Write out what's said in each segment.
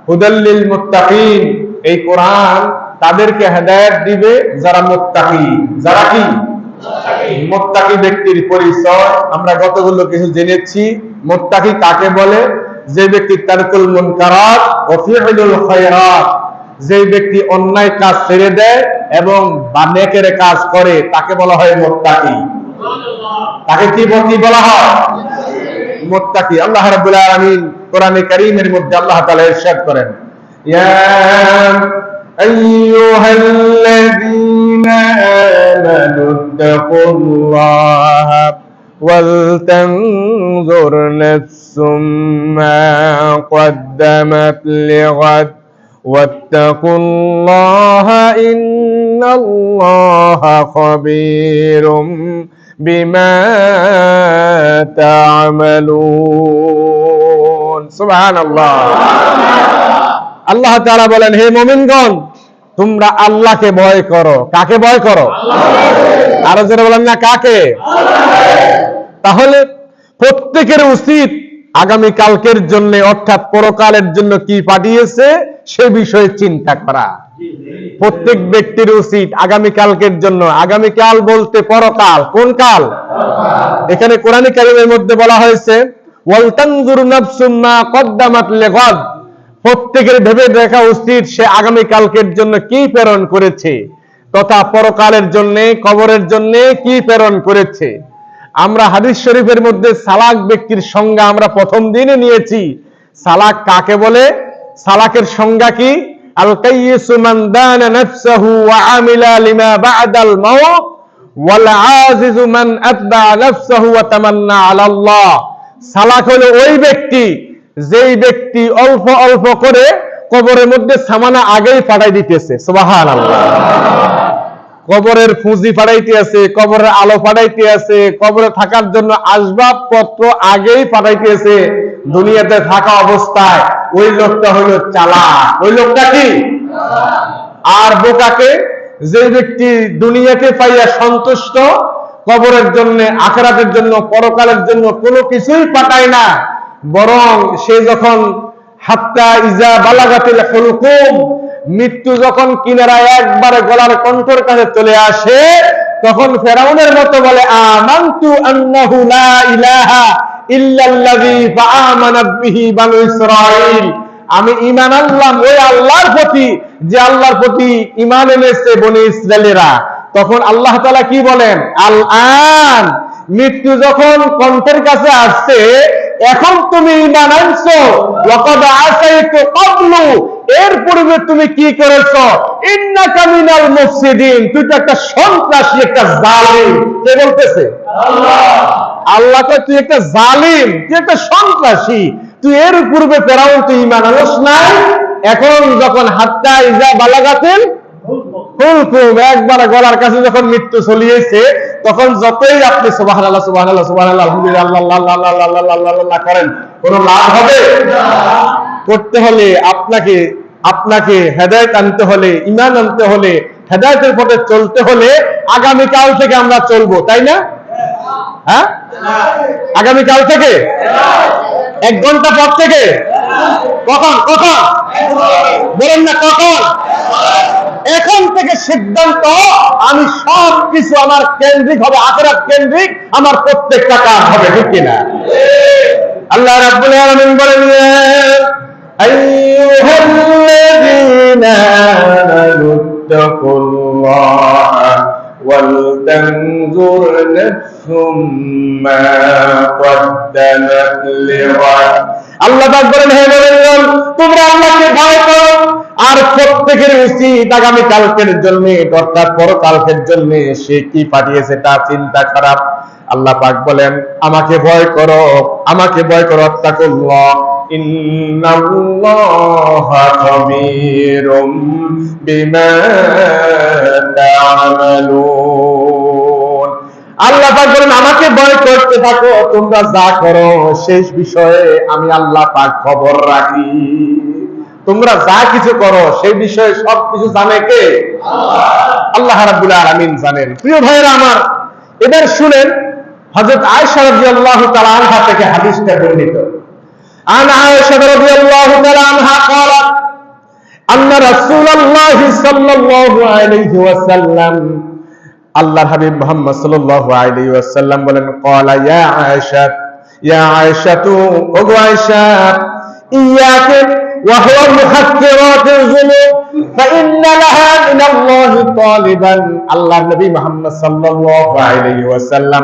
হুদাল লিল মুত্তাকিন, এই কোরআন তাদেরকে হেদায়েত দিবে যারা মুত্তাকি। যারা কি? মুত্তাকি ব্যক্তির পরিচয় আমরা কতগুলো কিছু জেনেছি। মুত্তাকি কাকে বলে? যে ব্যক্তি তারকুল মুনকারাত ওয়া ফি'লুল খায়রাত, যে ব্যক্তি অন্যায় কাজ ছেড়ে দেয় এবং নেকের কাজ করে তাকে বলা হয় মুত্তাকি। তাকে কি বলা হয়? মুত্তাকি। আল্লাহ রাব্বুল আলামিন কোরআনে কারীমের মধ্যে আল্লাহ তাআলা ইরশাদ করেন, ইয়া আইয়ুহাল্লাযীনা আমানু তাকুল্লাহা ওয়াল তানজুর নাফসুম মা কদ্দামাত লিগাদ ওয়াত্তাকুল্লাহা ইন্নাল্লাহা খাবীরুম বিমা তা'মালুন। সুবহানাল্লাহ। আল্লাহ তাআলা বলেন, হে মুমিনগণ, তোমরা আল্লাহকে ভয় করো। কাকে ভয় করো? আরো জোরে বলেন না, কাকে? তাহলে প্রত্যেকের উচিত আগামী কালকের জন্য অর্থাৎ পরকালের জন্য কি পাঠিয়েছে সে বিষয়ে চিন্তা করা। প্রত্যেক ব্যক্তির উচিত আগামী কালকের জন্য, আগামীকাল বলতে পরকাল। কোন কাল? এখানে কোরআনে কারীমের মধ্যে বলা হয়েছে ওয়াল তানজুর নাফসুম মা কদ্দামাত লিগাদ, প্রত্যেকের ভেবে দেখা উচিত সে আগামী কালকের জন্য কি প্রেরণ করেছে তথা পরকালের জন্য, কবরের জন্য কি প্রেরণ করেছে। আমরা হাদিস শরীফের মধ্যে সালাক ব্যক্তির সংজ্ঞা আমরা প্রথম দিনে নিয়েছি। সালাক কাকে বলে? সালাকের সংজ্ঞা কি? আল কাইয়িসু মান দানা নাফসাহু ওয়া আমিলা লিমা বা'দাল মাউত ওয়াল আজিজু মান আতবা নাফসাহু ওয়া তামান্না আলাল্লাহ। সালাক হলো ওই ব্যক্তি, যেই ব্যক্তি অল্প অল্প করে কবরের মধ্যে সামানা আগেই পাঠাই দিতেছে। সুবহানাল্লাহ। কবরের পুঁজি পাঠাইতে আছে, কবরের আলো পাঠাইতে আছে, কবরে থাকার জন্য আসবাবপত্র আগেই পাঠাইতে আছে দুনিয়াতে থাকা অবস্থায়। ওই লোকটা হলো চালাক। ওই লোকটা কি? আর বোকাকে? যে ব্যক্তি দুনিয়াকে পাইয়া সন্তুষ্ট, কবরের জন্য, আখিরাতের জন্য, পরকালের জন্য কোনো কিছুই পাঠায় না, বরং সে যখন হাত্তা ইজা বালাগাতিল হুলকুম, মৃত্যু যখন কিনারায় একবারে গলার কণ্ঠের কাছে চলে আসে, তখন ফেরাউনের মতো বলে আমানতু আন্নাহু লা ইলাহা ইল্লাল্লাযী ফাআমানাত বিহি বানু ইসরাঈল, আমি ঈমান আনলাম ওই আল্লাহর প্রতি যে আল্লাহর প্রতি ঈমান এনেছে বনি ইসরাইলেরা। তখন আল্লাহ তাআলা কি বলেন? আল আন, মৃত্যু যখন কণ্ঠের কাছে আসছে, এখন তুমি ঈমান আনছো, ওয়াকাদ আসাইতু ক্বাবলু, এর পূর্বে তুমি কি করেছো? ইন্নাকা মিনাল মুফসিদিন, তুই তো একটা সন্ত্রাসী, একটা জালিম। কে বলতেছে? আল্লাহ। আল্লাহ কয় তুই একটা জালিম, তুই একটা সন্ত্রাসী, তুই এর পূর্বে ফেরাউন তুই ঈমান আনস নাই। এখন যখন হাত্তা ইজা বালাগাতিল হুলকুম, একবার গলার কাছে যখন মৃত্যু চলিয়েছে, তখন যতই আপনি সুবহানাল্লাহ সুবহানাল্লাহ সুবহানাল্লাহ আলহামদুলিল্লাহ আল্লাহ আল্লাহ আল্লাহ আল্লাহ করেন, কোনো লাভ হবে না। করতে হলে আপনাকে হেদায়েত আনতে হলে, ঈমান আনতে হলে, হেদায়েতের পথে চলতে হলে আগামী কাল থেকে আমরা চলবো, তাই না? হ্যাঁ, আগামী কাল থেকে, 1 ঘন্টা পর থেকে। কখন? বলেন না কখন? এখন থেকে সিদ্ধান্ত, আমি সব কিছু আমার কেন্দ্রিক হবে, আখিরাত কেন্দ্রিক আমার প্রত্যেকটা কাজ হবে, ঠিক কিনা? আল্লাহ রাব্বুল আলামিন বলেন আইয়ুহাল্লাযীনা আমানু তাকুল্লাহা ওয়াল তানজুর নাফসুম মা কদ্দামাত লিগাদ। আল্লাহ পাক বলেন, হে মুমিনগণ, তোমরা আল্লাহকে ভয় করো, আর প্রত্যেকের উচিত আগামী কালকের জন্য অর্থাৎ পরকালকের জন্য সে কি পাঠিয়েছে তা চিন্তা করা। আল্লাহ পাক বলেন, আমাকে ভয় করো, আমাকে ভয় করো। তাকুল্লাহ ইন্নাল্লাহা খাবীরুম বিমা তা'মালুন। আল্লাহ পাক বলেন, আমাকে ভয় করতে থাকো, তোমরা যা করো শেষ বিষয়ে আমি আল্লাহ পাক খবর রাখি। তোমরা যা কিছু করো সেই বিষয়ে সবকিছু জানে কে? আল্লাহ রাব্বুল আলামিন জানেন। প্রিয় ভাইরা আমার, এবার শুনেন হযরত আয়েশা রাদিয়াল্লাহু তাআলা আনহা থেকে হাদিসটা বর্ণিত। আন আয়েশা রাদিয়াল্লাহু তাআলা আনহা قالت আন্না রাসূলুল্লাহ সাল্লাল্লাহু আলাইহি ওয়াসাল্লাম, আল্লাহর হাবিব মুহাম্মদ সাল্লাল্লাহু আলাইহি ওয়াসাল্লাম বলেন, ক্বালা ইয়া আয়েশা, ইয়া আয়েশাতু, ওগো আয়েশা, ইয়াকে ওয়া হুয়া মুহাক্কিরাতুল যুনুব ফাইন্না লাহা মিনাল্লাহি তালিবান। আল্লাহর নবী মুহাম্মদ সাল্লাল্লাহু আলাইহি ওয়াসাল্লাম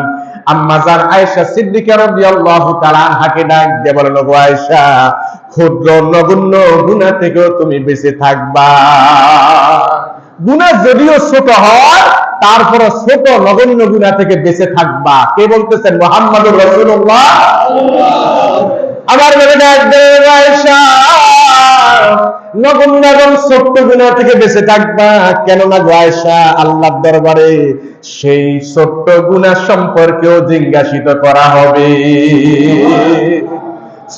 আম্মা জান আয়েশা সিদ্দিকা রাদিয়াল্লাহু তাআলা আনহাকে ডাক দিয়ে বলেন, ওগো আয়েশা, ক্ষুদ্র নগণ্য গুনাহ থেকেও তুমি বেঁচে থাকবা। গুনাহ যদিও ছোট হয়, তারপরে ছোট নগণ্য গুনাহ থেকে বেঁচে থাকবা। কে বলতেছেন? মুহাম্মদুর রাসূলুল্লাহ। আমার নবী ডাক দিয়ে, আয়েশা, নগণ্য এবং ছোট্ট গুনাহ থেকে বেঁচে থাকবা। কেন না গো আয়েশা, আল্লাহর দরবারে সেই ছোট্ট গুনাহ সম্পর্কেও জিজ্ঞাসিত করা হবে।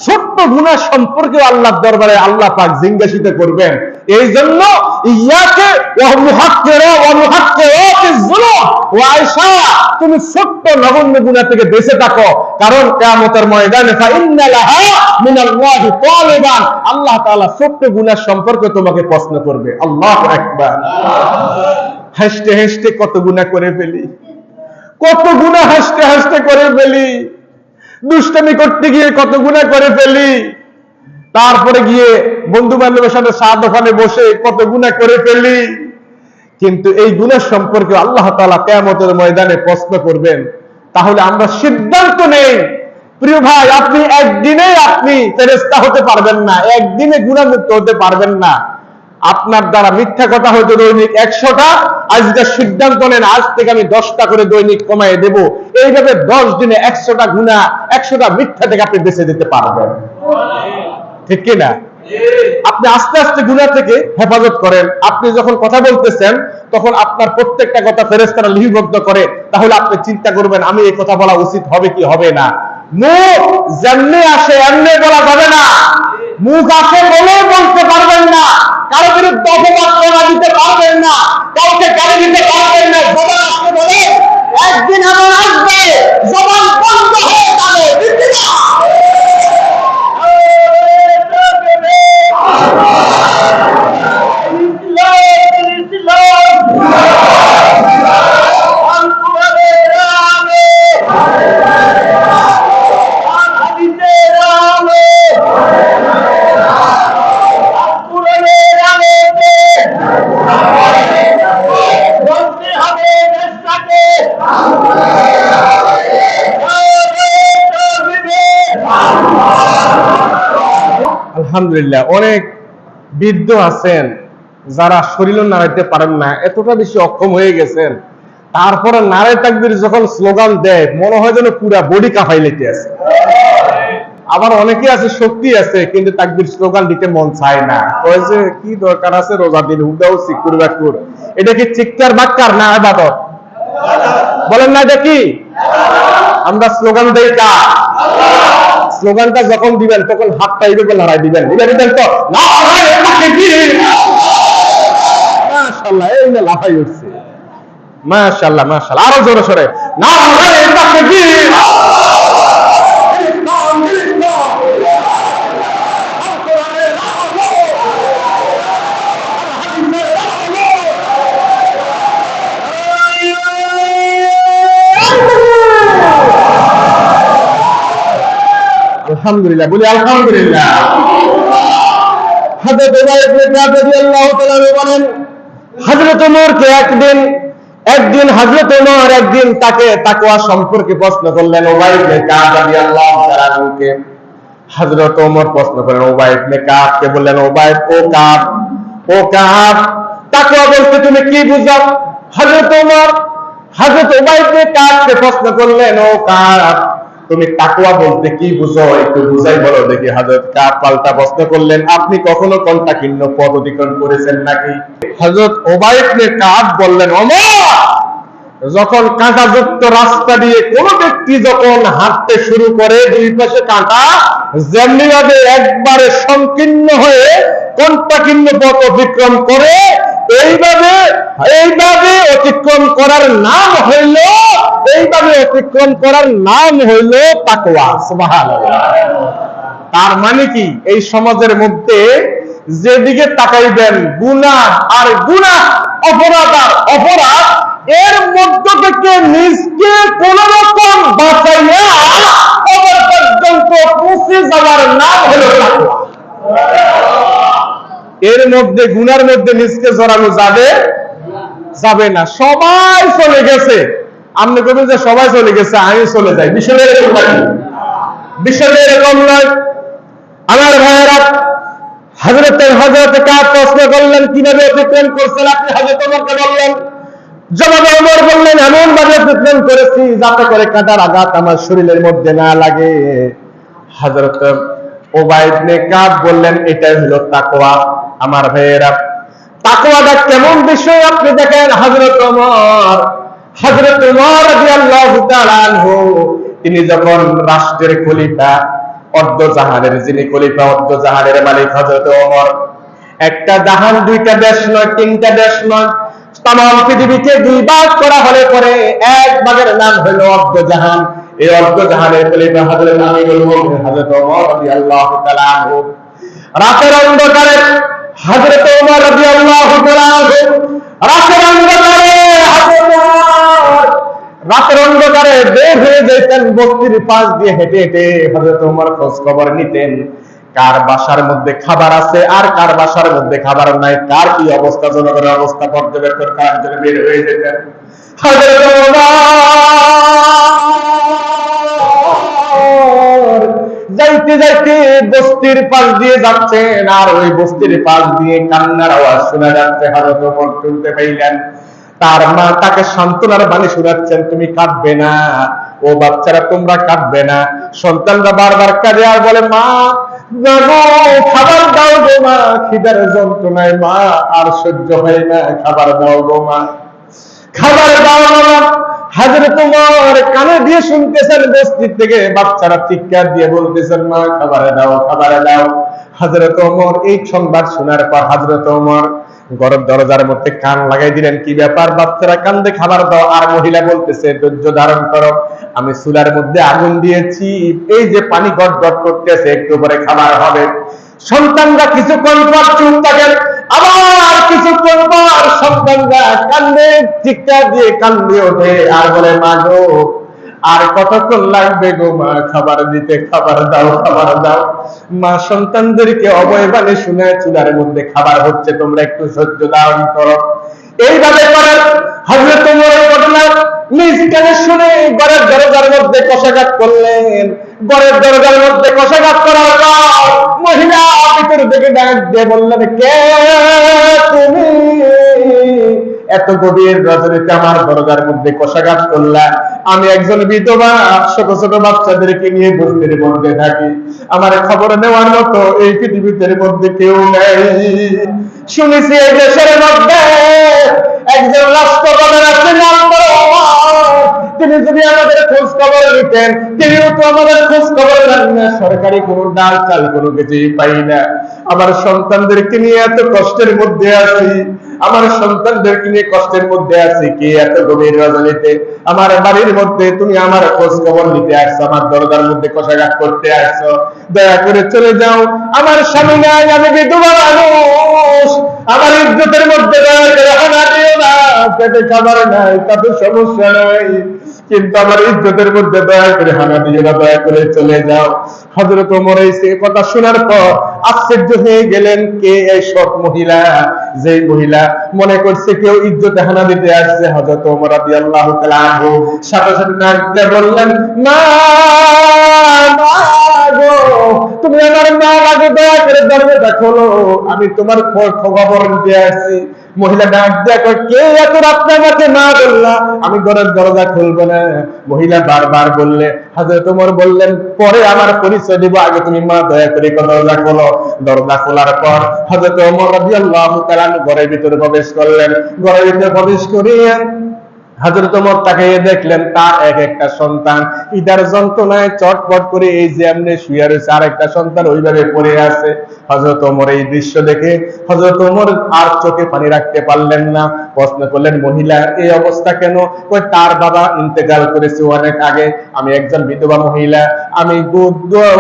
ছোট্ট গুনাহ সম্পর্কেও আল্লাহর দরবারে আল্লাহ পাক জিজ্ঞাসিত করবেন। এই জন্য ইয়াকে ওয়া মুহাক্কিরা ওয়া মুহাক্কিরাতিজ যুনুব, ও আয়েশা, তুমি ছোট্ট নগণ্য গুনাহ থেকে বেঁচে থাকো, কারণ কিয়ামতের ময়দানে ফাইন্না লাহা মিনাল্লাহি তালিবান, আল্লাহ তাআলা ছোট্ট গুনাহ সম্পর্কে তোমাকে প্রশ্ন করবে। আল্লাহু আকবার। হাসতে হাসতে কত গুনাহ করে ফেলি, কত গুনাহ হাসতে হাসতে করে ফেলি। দুষ্টামি করতে গিয়ে কত গুনাহ করে ফেলি। তারপরে গিয়ে বন্ধু বান্ধবের সাথে চা দোকানে বসে কত গুনাহ করে ফেলি। কিন্তু এই গুনাহ সম্পর্কে আল্লাহ তাআলা কিয়ামতের ময়দানে প্রশ্ন করবেন। তাহলে আমরা সিদ্ধান্ত নেই, প্রিয় ভাই, আপনি একদিনেই আপনি ফেরেশতা হতে পারবেন না, একদিনে গুনাহ মুক্ত হতে পারবেন না। আপনার দ্বারা মিথ্যা কথা হয়তো দৈনিক 100টা, আজকে সিদ্ধান্ত নেন আজ থেকে আমি 10টা করে দৈনিক কমায় দেব। এইভাবে 10 দিনে 100টা গুনাহ, 100টা মিথ্যা থেকে আপনি বেঁচে যেতে পারবেন। ঠিক কিনা? আপনি আস্তে আস্তে গুনাহ থেকে হেফাজত করেন। আপনি যখন কথা বলতেছেন তখন আপনার প্রত্যেকটা কথা ফেরেশতারা লিপিবদ্ধ করে। তাহলে আপনি চিন্তা করবেন আমি এই কথা বলা উচিত হবে কি হবে না। মুখ যেমনি আসে এমনি বলা যাবে না। মুখ আসে বলেও বলতে পারবেন না, কারো বিরুদ্ধে অপবাদ দিতে পারবেন না, কাউকে গালি দিতে পারবেন না। জবান আসতে বলে একদিন এমন আসবে জবান বন্ধ হয়ে যাবে। আলহামদুলিল্লাহ, অনেক বৃদ্ধ আছেন যারা শরীর নাড়াইতে পারেন না, এতটা বেশি অক্ষম হয়ে গেছেন। তারপরে নারে তাকবীর যখন স্লোগান দেয় মনে হয় যেন পুরা বডি কাঁপাই লেতে আছে। আবার অনেকে আছে শক্তি আছে কিন্তু তাকবীর স্লোগান দিতে মন চায় না। ওই যে কি দরকার আছে রোজা দিন হুদাও সিকুর বাকুর, এটা কি চিৎকার বাক্কার না ইবাদত? বলেন না এটা কি? আমরা স্লোগান দেই কা? স্লোগানটা যখন দিবেন তখন হাতটা এইভাবে লড়াই দিবেন, এটা দিবেন তো মাশাআল্লাহ, এই না লাফাই উঠছে। মাশাআল্লাহ মাশাআল্লাহ, আরো জোরে সরে না। আলহামদুলিল্লাহ, বলি আলহামদুলিল্লাহ। হযরত উমার ইবনে কাব রাদিয়াল্লাহু তাআলা বলেন, হযরত ওমরকে একদিন হযরত ওমর একদিন তাকে তাকওয়া সম্পর্কে প্রশ্ন করলেন। উমার ইবনে কাব রাদিয়াল্লাহু তাআলা কে হযরত ওমর প্রশ্ন করেন, উমার ইবনে কাবকে বললেন, ও কাব, তাকওয়া বলতে তুমি কি বুঝো? হযরত উমার ইবনে কাবকে প্রশ্ন করলেন, ও কাব, তুমি তাকওয়া বলতে কি বুঝো, একটু বুঝাই বলো দেখি। হযরত কাব পাল্টা প্রশ্ন করলেন, আপনি কখনো কণ্টাকীর্ণ পথ অতিক্রম করেছেন নাকি? হযরত উমার ইবনে কাব বললেন, ওমর, যখন কাঁটাযুক্ত রাস্তা দিয়ে কোন ব্যক্তি যখন হাঁটতে শুরু করে, দুই পাশে কাঁটা, যেমনি ভাবে একবারে সংকীর্ণ হয়ে কণ্টাকীর্ণ পথ অতিক্রম করে, এইভাবে অতিক্রম করার নাম হইল তাকওয়া। সুবহানাল্লাহ। তার মানে কি, এই সমাজের মধ্যে যেদিকে তাকাইবেন গুনাহ আর গুনাহ, অপরাধ আর অপরাধ, এর মধ্য থেকে নিজকে কোন রকম বাঁচাইয়া কবর পর্যন্ত পৌঁছে যাওয়ার নাম হলো তাকওয়া। এর মধ্যে গুনার মধ্যে নিজকে জড়ানো যাবে না। সবাই চলে গেছে, আপনি বলবেন যে সবাই চলে গেছে আমি চলে যাই, বিষয়টা এরকম নাকি? বিষয়টা এরকম নয় আমার ভাইয়েরা। হযরত কাব প্রশ্ন করলেন কিভাবে অতিক্রম করছেন আপনি? হযরত ওমরকে বললেন, জবাবে ওমর বললেন এমন ভাবে অতিক্রম করেছি যাতে করে কাঁটার আঘাত আমার শরীরের মধ্যে না লাগে। হযরত উবাই ইবনে কাব বললেন এটাই হলো তাকওয়া। আমার ভাইয়েরা, তাকওয়াটা কেমন বিষয় আপনি দেখেন। হযরত ওমর রাদিয়াল্লাহু তাআলা আনহু, তিনি যখন রাষ্ট্রের খলিফা, অর্ধজাহানের যিনি খলিফা, অর্ধজাহানের মালিক হযরত ওমর, একটা জাহান, দুইটা দেশ নয়, তিনটা দেশ নয়, তামাম পৃথিবীকে দুই ভাগ করা হলে পরে এক ভাগের নাম হলো অর্ধজাহান। এই অর্ধজাহানের খলিফা হযরত আমিরুল মুমিনিন হযরত ওমর রাদিয়াল্লাহু তাআলা আনহু। রাতের অন্ধকারে হযরত ওমর রাদিয়াল্লাহু তাআলা আনহু, রাতের অন্ধকারে বের হয়ে যেতেন, বস্তির পাশ দিয়ে হেঁটে হেঁটে হযরত ওমর খোঁজ খবর নিতেন কার বাসার মধ্যে খাবার আছে আর কার বাসার মধ্যে খাবার নাই, কার কি অবস্থা, জনগণের অবস্থা পর্যবেক্ষণ করার জন্য বের হয়ে যেতেন। হযরত ওমর যাইতে যাইতে বস্তির পাশ দিয়ে যাচ্ছেন, আর ওই বস্তির পাশ দিয়ে কান্নার আওয়াজ শোনা যাচ্ছে। হযরত ওমর শুনতে পাইলেন তার মা তাকে সান্ত্বনার বাণী শোনাচ্ছেন, তুমি কাঁদবে না, ও বাচ্চারা তোমরা কাঁদবে না। সন্তানরা বারবার কাঁদে আর বলে, মা খাবার দাও গো মা, খিদার যন্ত্রণায় মা আর সহ্য হয় না, খাবার দাও গো মা, খাবার দাও মা। হযরত ওমর কানে দিয়ে শুনতেছেন, বস্তি থেকে বাচ্চারা চিৎকার দিয়ে বলতেছেন, মা খাবার দাও, খাবার দাও। হযরত ওমর এই সংবাদ শোনার পর হযরত ওমর ঘরের দরজার মধ্যে কান লাগাই দিলেন, কি ব্যাপার, বাচ্চারা কান্দে, খাবার দাও। আর মহিলা বলতেছে, ধৈর্য ধারণ করো, আমি চুলার মধ্যে আগুন দিয়েছি, এই যে পানি গট গট করতেছে, একটু পরে খাবার হবে। সন্তানরা কিছুক্ষণ পর চুপ থাকেন, আবার কিছুক্ষণ পর সন্তানরা কান্দে, চিৎকার দিয়ে কান্দে ওঠে আর বলে, মা গো আর কতক্ষণ লাগবে গো মা খাবার দিতে, খাবার দাও, খাবার দাও। মা সন্তানদেরকে অভয় বাণী শুনে চুলার মধ্যে খাবার হচ্ছে, তোমরা একটু সহ্য ধারণ করো। এইভাবে করে হযরত ওমরের ঘটনা নিজ কানে শুনে ঘরের দরজার মধ্যে কষাঘাত করলেন। ঘরের দরজার মধ্যে কষাঘাত করার পর মহিলা ভিতর থেকে ডাক দিয়ে বললেন, কে তুমি? এত গভীর রজনীতে আমার দরজার মধ্যে কষাঘাত করলা? আমি একজন বিধবা, ছোট ছোট বাচ্চাদেরকে নিয়ে বস্তির মধ্যে থাকি, আমার খবর নেওয়ার মতো এই পৃথিবীর মধ্যে কেউ নেই। শুনেছি এই দেশের মধ্যে একজন রাষ্ট্রপ্রধান আছেন, নাম বড় ওমর, তিনি যদি আমাদের খোঁজ খবর নিতেন, তিনিও তো আমাদের খোঁজ খবর নেন না, সরকারি কোনো ডাল চাল কোনো কিছুই পাই না। আমার সন্তানদেরকে নিয়ে এত কষ্টের মধ্যে আছি, আমার সন্তানদেরকে নিয়ে কষ্টের মধ্যে আছি, কি এত গভীর রজনীতে আমার বাড়ির মধ্যে তুমি আমার খোঁজ খবর নিতে আসছো, আমার দরজার মধ্যে কষাঘাত করতে আসছো, দয়া করে চলে যাও। আমার স্বামী নাই, আমি বিধবা মানুষ, আমার ইজ্জতের মধ্যে দয়া করে হানা দিও না, পেটে খাবার নাই তাতে সমস্যা নাই, কিন্তু আমার ইজ্জতের মধ্যে দয়া করে হানা দিও না, দয়া করে চলে যাও। হযরত ওমর এই কথা শোনার পর আশ্চর্য হয়ে গেলেন, কে এই সৎ মহিলা, যে মহিলা মনে করছে কেউ ইজ্জতে হানা দিতে আসছে। হযরত ওমর রাদিয়াল্লাহু তাআলা আনহু সাথে সাথে ডাক দিয়ে বললেন, মা গো, তুমি আমার মা লাগে, দয়া করে দরজাটা খোলো, আমি তোমার খবর নিতে আসছি। মহিলা ডাক দিয়ে কয়, কে এত রাত্রে আমাকে মা বললা? আমি ঘরের দরজা খুলবো না। মহিলা বারবার বললে, হযরত ওমর বললেন, পরে আমার পরিচয় দিব, আগে তুমি মা দয়া করে দরজা খোলো। দরজা খোলার পর হযরত ওমর রাদিয়াল্লাহু তাআলা ঘরের ভিতরে প্রবেশ করলেন। ঘরের ভিতরে প্রবেশ করিয়া হযরত ওমর তাকিয়ে দেখলেন তার এক একটা সন্তান ইদার যন্ত্রণায় চটপট করে এই যে এমনি শুয়ে রয়েছে, আর একটা সন্তান ওইভাবে পড়ে আছে। হযরত ওমর এই দৃশ্য দেখে হযরত ওমর আর চোখে পানি রাখতে পারলেন না। প্রশ্ন করলেন, মহিলা এই অবস্থা কেন? কই তার বাবা ইন্তেকাল করেছে অনেক আগে, আমি একজন বিধবা মহিলা, আমি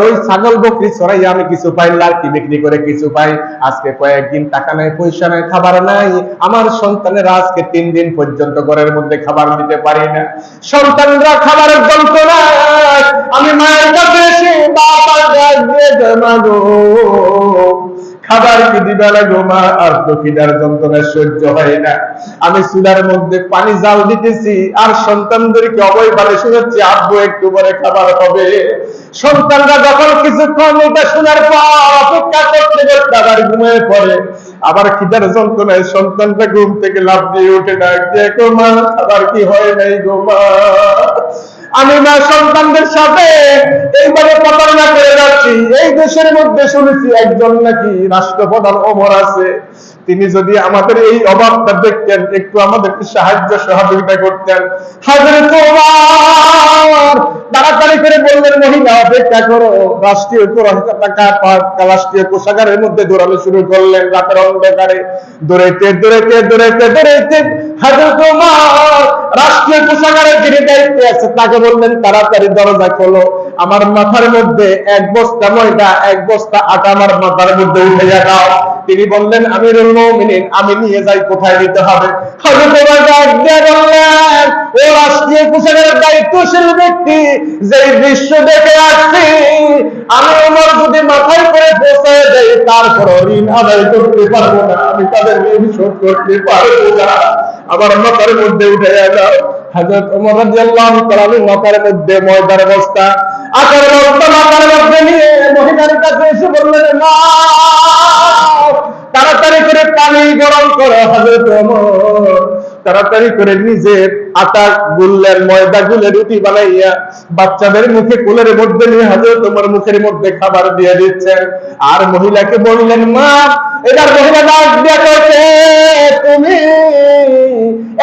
ওই ছাগল বকরি চড়াই আমি কিছু পাই, লার্কি বিক্রি করে কিছু পাই, আজকে কয়েকদিন টাকা নাই, পয়সা নাই, খাবার নাই, আমার সন্তানেরা আজকে 3 দিন পর্যন্ত ঘরের মধ্যে খাবার দিতে পারি না, সন্তানরা খাবারের যন্ত্রণায় আমি মায়ের কাছে এসে বাবা ডাক দিয়ে মাগো খাবার কি দিবা লাগো মা, আর তো খিদার যন্ত্রণা সহ্য হয় না, আমি চুলার মধ্যে পানি জাল দিতেছি আর সন্তানদেরকে অবৈবারে শুনেছি আব্বু একটু পরে খাবার হবে। সন্তানরা যখন কিছুক্ষণ এটা শোনার পর অপেক্ষা করতে করতে আবার ঘুমিয়ে পড়ে, আবার খিদার যন্ত্রণায় সন্তানটা ঘুম থেকে লাফ দিয়ে উঠে ডাক দিয়ে গো মা খাবার কি হয় নাই গো মা। আমি মা সন্তানদের সাথে এইভাবে প্রতারণা করে যাচ্ছি। এই দেশের মধ্যে শুনেছি একজন নাকি রাষ্ট্রপ্রধান ওমর আছে, তিনি যদি আমাদের এই অভাবটা দেখতেন একটু আমাদেরকে সাহায্য সহযোগিতা করতেন। হযরত ওমর তাড়াতাড়ি করে বললেন, মহিলা অপেক্ষা করো, রাষ্ট্রীয় রাষ্ট্রীয় কোষাগারের মধ্যে দৌড়ানো শুরু করলেন। রাতের অন্ধকারে দৌড়াইতে দৌড়াইতে দৌড়াইতে দৌড়াইতে হযরত ওমর রাষ্ট্রীয় কোষাগারের যিনি দায়িত্বে আছে তাকে বললেন, তাড়াতাড়ি দরজা খোলো, আমার মাথার মধ্যে 1 বস্তা ময়দা 1 বস্তা আটা আমার মাথার মধ্যে উঠে দাও। তিনি বললেন, আমিরুল মুমিনিন আমি নিয়ে যাই, কোথায় নিতে হবে? হযরত ওমর ডাক দিয়ে বললেন, ও রাষ্ট্রীয় কোষাগারের দায়িত্বশীল ব্যক্তি, যেই দৃশ্য দেখে আসছি আমি ওমর যদি মাথায় করে পৌঁছায় দেই তারপর ঋণ আদায় করতে পারবো না, আমি তাদের ঋণ শোধ করতে পারবো না, আমার মাথার মধ্যে উঠে দাও। হযরত ওমর রাদিয়াল্লাহু তাআলা মাথার মধ্যে ময়দার বস্তা আটার বস্তা মাথার মধ্যে নিয়ে মহিলার কাছে এসে বললেন, মা তাড়াতাড়ি করে পানি গরম করো। হযরত ওমর তাড়াতাড়ি করে নিজে আটা গুললেন, ময়দা গুলে রুটি বানাইয়া বাচ্চাদের মুখে কোলের মধ্যে নিয়ে হযরত ওমর মুখের মধ্যে খাবার দিয়ে দিচ্ছেন। আর মহিলাকে বললেন, মা এবার মহিলা ডাক দিয়ে কইছে, তুমি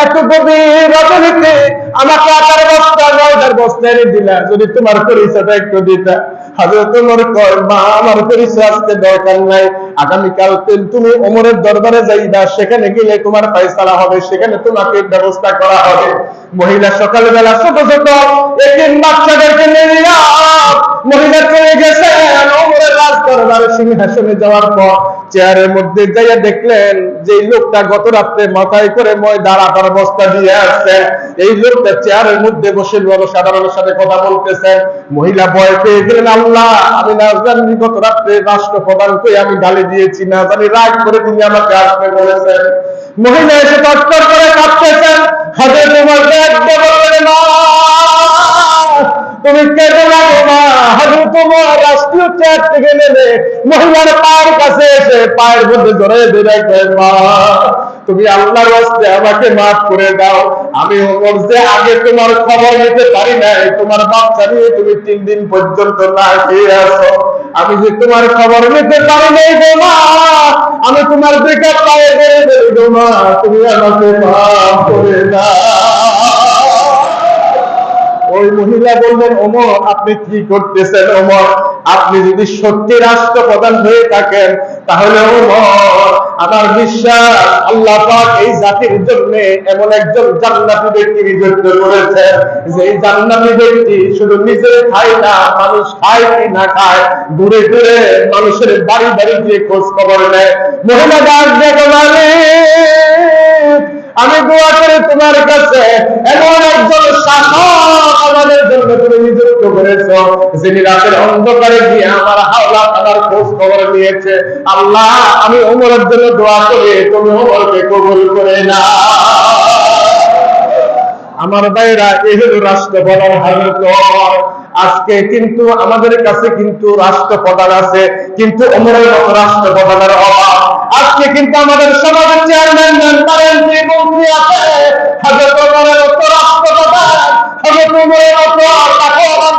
এত গভীর রজনীতে আমাকে আটার বস্তা ময়দার বস্তা এনে দিলা, যদি তোমার পরিচয়টা একটু দিতা। হযরত ওমর কয়, মা আমার পরিচয় আজকে দরকার নাই, আগামীকাল তুমি ওমরের দরবারে যাইবা, সেখানে গেলে তোমার ফয়সালা হবে, সেখানে তোমাকে ব্যবস্থা করা হবে। মহিলা সকালবেলা ছোট ছোট এতিম বাচ্চাদেরকে নিয়ে মহিলা চলে গেছে ওমরের রাজ দরবারে। সিংহাসনে যাওয়ার পর চেয়ারের মধ্যে যাইয়া দেখলেন যে লোকটা গত রাত্রে মাথায় করে ময়দার আটার বস্তা দিয়ে আসছে, এই লোকটা চেয়ারের মধ্যে বসে সাধারণের সাথে কথা বলতেছেন। মহিলা ভয় পেয়ে গেলেন, আল্লাহ আমি না জানি গত রাত্রে রাষ্ট্রপ্রধানকে আমি গালি দিয়েছি, না জানি রাগ করে তিনি আমাকে আসতে বলেছেন। মহিলা এসে তৎপর করে কাঁদতেছেন। হযরত ওমর ডাক দিয়ে বললেন, মা তুমি কেঁদো না গো মা। হযরত ওমর রাষ্ট্রীয় চেয়ার থেকে নেমে মহিলার পায়ের কাছে এসে পায়ের মধ্যে জড়িয়ে ধরে কয়, মা তুমি আল্লাহর ওয়াস্তে আমাকে মাফ করে দাও, আমি ওমর যে আগে তোমার খবর নিতে পারি নাই, তোমার বাচ্চা নিয়ে তুমি 3 দিন পর্যন্ত না খেয়ে আছো, আমি যে তোমার খবর নিতে পারি নাই গো মা, আমি তোমার দিকে পায়ে ধরে বলি গো মা তুমি আমাকে মাফ করে দাও। ওই মহিলা বললেন, ওমর আপনি কি করতেছেন? ওমর আপনি যদি সত্যি রাষ্ট্রপ্রধান হয়ে থাকেন তাহলে ওমর আমার বিশ্বাস আল্লাহ পাক এই জাতির জন্য এমন একজন জান্নাতি ব্যক্তি নিযুক্ত করেছেন, যে এই জান্নাতি ব্যক্তি শুধু নিজে খায় না, মানুষ খায় কি না খায় দূরে দূরে মানুষের বাড়ি বাড়ি গিয়ে খোঁজ খবর নেয়। মহিলা ডাক দিয়ে আমি দোয়া করি তোমার কাছে এমন একজন শাসক আমাদের জন্য তুমি নিযুক্ত করেছ, যিনি রাতের অন্ধকারে গিয়ে আমার হাওলাত আমার খোঁজ খবর নিয়েছে। আল্লাহ আমি ওমরের জন্য দোয়া করি তুমি ওমরকে কবুল করে না। আমার ভাইরা এই হলো রাষ্ট্রপ্রধান হযরত ওমর। আজকে কিন্তু আমাদের কাছে কিন্তু রাষ্ট্রপ্রধান আছে, কিন্তু ওমরের মতো রাষ্ট্রপ্রধানের অভাব। আজকে কিন্তু আমাদের সমাজের চেয়ারম্যান মন্ত্রী মন্ত্রী আছে, হযরত ওমরের মতো রাষ্ট্রপ্রধান, হযরত ওমরের মতো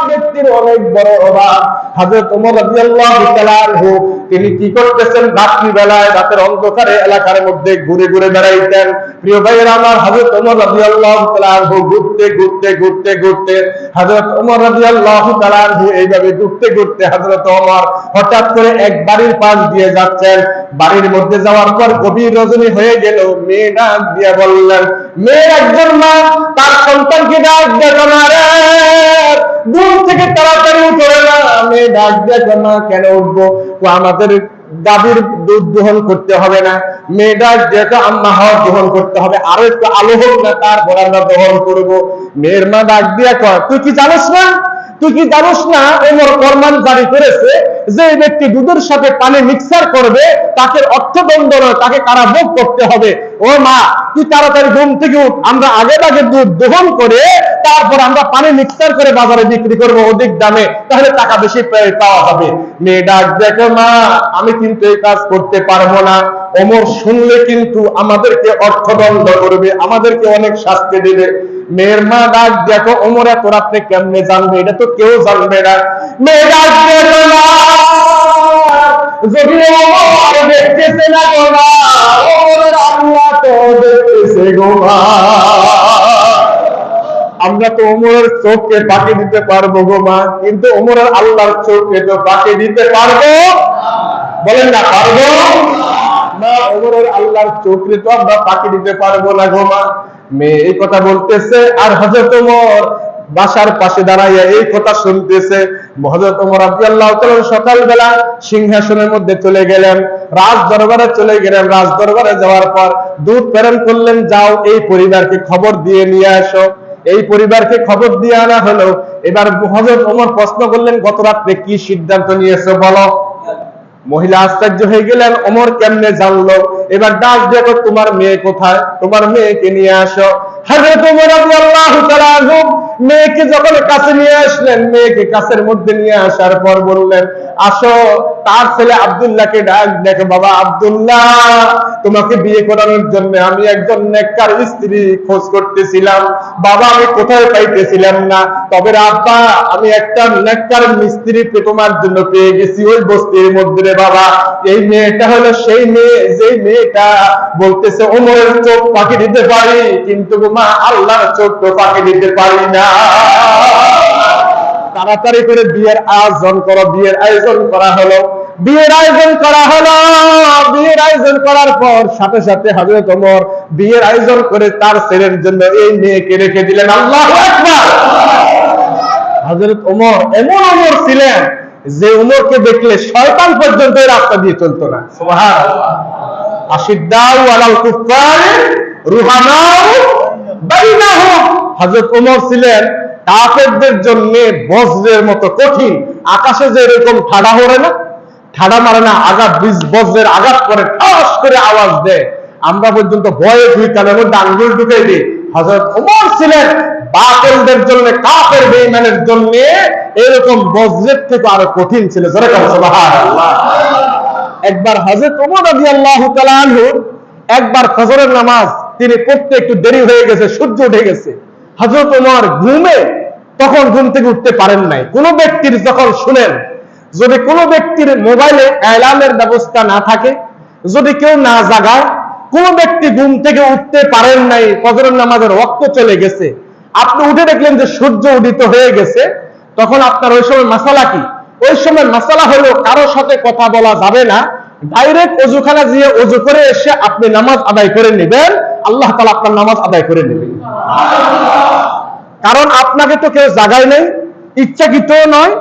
ব্যক্তির অনেক বড় অবাক। হযরত ওমর রাদিয়াল্লাহু তাআলা আনহু তিনি কি করতেছেন, রাত্রি বেলায় রাতের অন্ধকারে এলাকার মধ্যে ঘুরে ঘুরে বেড়াইতেন। প্রিয় ভাইয়েরা আমার, হযরত ওমর রাদিয়াল্লাহু তাআলা আনহু ঘুরতে ঘুরতে ঘুরতে ঘুরতে হযরত ওমর রাদিয়াল্লাহু তাআলা আনহু এইভাবে ঘুরতে ঘুরতে হযরত ওমর হঠাৎ করে এক বাড়ির পাশ দিয়ে যাচ্ছেন। বাড়ির মধ্যে যাওয়ার পর গভীর রজনী হয়ে গেল। মেয়ে ডাক দিয়ে বললেন, মেয়ের একজন মা তার সন্তানকে ডাক দেখো না রে, ঘুম থেকে তাড়াতাড়ি উঠো না। মেয়ে ডাক দেখো না, কেন উঠবো? আমাদের গাভীর দুধ দহন করতে হবে না। মেয়ে ডাক দেখো, আম্মা হওয়া দহন করতে হবে, আরো একটু আলো হোক না, তারপর আমরা দহন করবো। মেয়ের মা ডাক দিয়ে কয়, তুই কি জানিস না, তুই কি জানিস না ওমর ফরমান জারি করেছে যে ব্যক্তি দুধের সাথে পানি মিক্সার করবে তাকে অর্থদণ্ড নয়, তাকে কারাভোগ করতে হবে। ও মা, তুই তাড়াতাড়ি ঘুম থেকে উঠ, আমরা আগে আগে দুধ দহন করে তারপর আমরা পানি মিক্সার করে বাজারে বিক্রি করবো অধিক দামে, তাহলে টাকা বেশি পাওয়া যাবে। মেয়ে ডাক দেখো, মা আমি কিন্তু এই কাজ করতে পারবো না, ওমর শুনলে কিন্তু আমাদেরকে অর্থদণ্ড করবে, আমাদেরকে অনেক শাস্তি দেবে। মেয়ের মা ডাক দেখো, ওমর এত রাত্রে কেমনে জানবে, এটা তো কেউ জানবে না। মেয়ে ডাক দেখো না, যদি ওমর দেখতেছে না গো মা, ওমরের আল্লাহ তো দেখতেছে গো মা, আমরা তো ওমরের চোখকে ফাঁকি দিতে পারবো গো মা, কিন্তু ওমরের আল্লাহর চোখকে তো ফাঁকি দিতে পারবো, বলেন না পারবো না, ওমরের আল্লাহর চোখকে তো আমরা ফাঁকি দিতে পারবো না গো মা। মেয়ে এই কথা বলতেছে আর হযরত ওমর বাসার পাশে দাঁড়াইয়া এই কথা শুনতেছে। হযরত ওমর রাদিয়াল্লাহু তাআলা সকালবেলা সিংহাসনের মধ্যে চলে গেলেন, রাজ দরবারে চলে গেলেন। রাজ দরবারে যাওয়ার পর দূত প্রেরণ করলেন, যাও এই পরিবারকে খবর দিয়ে নিয়ে আসো। এই পরিবারকে খবর দিয়ে আনা হলো। এবার হযরত ওমর প্রশ্ন করলেন, গত রাত্রে কি সিদ্ধান্ত নিয়েছো বলো। মহিলা আশ্চর্য হয়ে গেলেন, ওমর কেমনে জানলো। এবার ডাক দেখো, তোমার মেয়ে কোথায়, তোমার মেয়েকে নিয়ে আসো। হযরত ওমর রাদিয়াল্লাহু তাআলা আনহু মেয়েকে যখন কাছে নিয়ে আসলেন, মেয়েকে কাছের মধ্যে নিয়ে আসার পর বললেন, আসো। তার ছেলে আব্দুল্লাহকে ডাক দেখো, বাবা আব্দুল্লাহ, তোমাকে বিয়ে করানোর জন্য আমি একজন নেককার স্ত্রী খোঁজ করতেছিলাম বাবা, আমি কোথায় পাইতেছিলাম না, তবে আব্বা আমি একটা নেককার মিস্ত্রি তোমার জন্য পেয়ে গেছি ওই বস্তির মধ্যে রে বাবা। এই মেয়েটা হলো সেই মেয়ে, যে মেয়েটা বলতেছে ওমরের চোখ ফাঁকি দিতে পারি, কিন্তু মা আল্লাহর চোখ তো ফাঁকি দিতে পারি না। তাড়াতাড়ি করে বিয়ের আয়োজন করো। বিয়ের আয়োজন করা হলো। বিয়ের আয়োজন করা হলো। বিয়ের আয়োজন করার পর সাথে সাথে হযরত ওমর বিয়ের আয়োজন করে তার ছেলের জন্য এই মেয়েকে রেখে দিলেন। আল্লাহু আকবার। হযরত ওমর এমন ওমর ছিলেন যে ওমরকে দেখলে শয়তান পর্যন্ত এই রাস্তা দিয়ে চলতো না। সুবহানাল্লাহ। আশিদ্দাউ আলাল কুফার রুহামাউ বাইনাহুম। হযরত ওমর ছিলেন কাফেরদের জন্য বজ্রের মতো কঠিন। আকাশে যে এরকম ঠাডা হরে না, ঠাডা মারে না, আঘাত বজ্রের আঘাত করে ঠাস করে আওয়াজ দেয়, আমরা পর্যন্ত ভয়ে দুই কানের মধ্যে আঙ্গুল ঢুকে দিই। হযরত ওমর ছিলেন বাতিলদের জন্য, কাফের বেঈমানের জন্য এরকম বজ্রের থেকে আরো কঠিন ছিল। জোরে বলেন সুবহানাল্লাহ। একবার হযরত ওমর রাদিয়াল্লাহু তাআলা আনহু একবার ফজরের নামাজ তিনি পড়তে একটু দেরি হয়ে গেছে, সূর্য উঠে গেছে। হযরত ওমর ঘুমে তখন ঘুম থেকে উঠতে পারেন নাই। কোন ব্যক্তির যখন শুনেন, যদি কোনো ব্যক্তির মোবাইলে অ্যালার্মের ব্যবস্থা না থাকে, যদি কেউ না জাগায়, কোন ব্যক্তি ঘুম থেকে উঠতে পারেন নাই, ফজরের নামাজের ওয়াক্ত চলে গেছে, আপনি উঠে দেখলেন যে সূর্য উদিত হয়ে গেছে, তখন আপনার ওই সময় মাসালা কি? ওই সময় মাসালা হলো কারোর সাথে কথা বলা যাবে না, ডাইরেক্ট ওযুখানা দিয়ে ওযু করে এসে আপনি নামাজ আদায় করে নেবেন, আল্লাহ তাআলা আপনার নামাজ আদায় করে নেবেন। কারণ আপনাকে তো কেউ জাগায় নাই, ইচ্ছাকৃত নয়,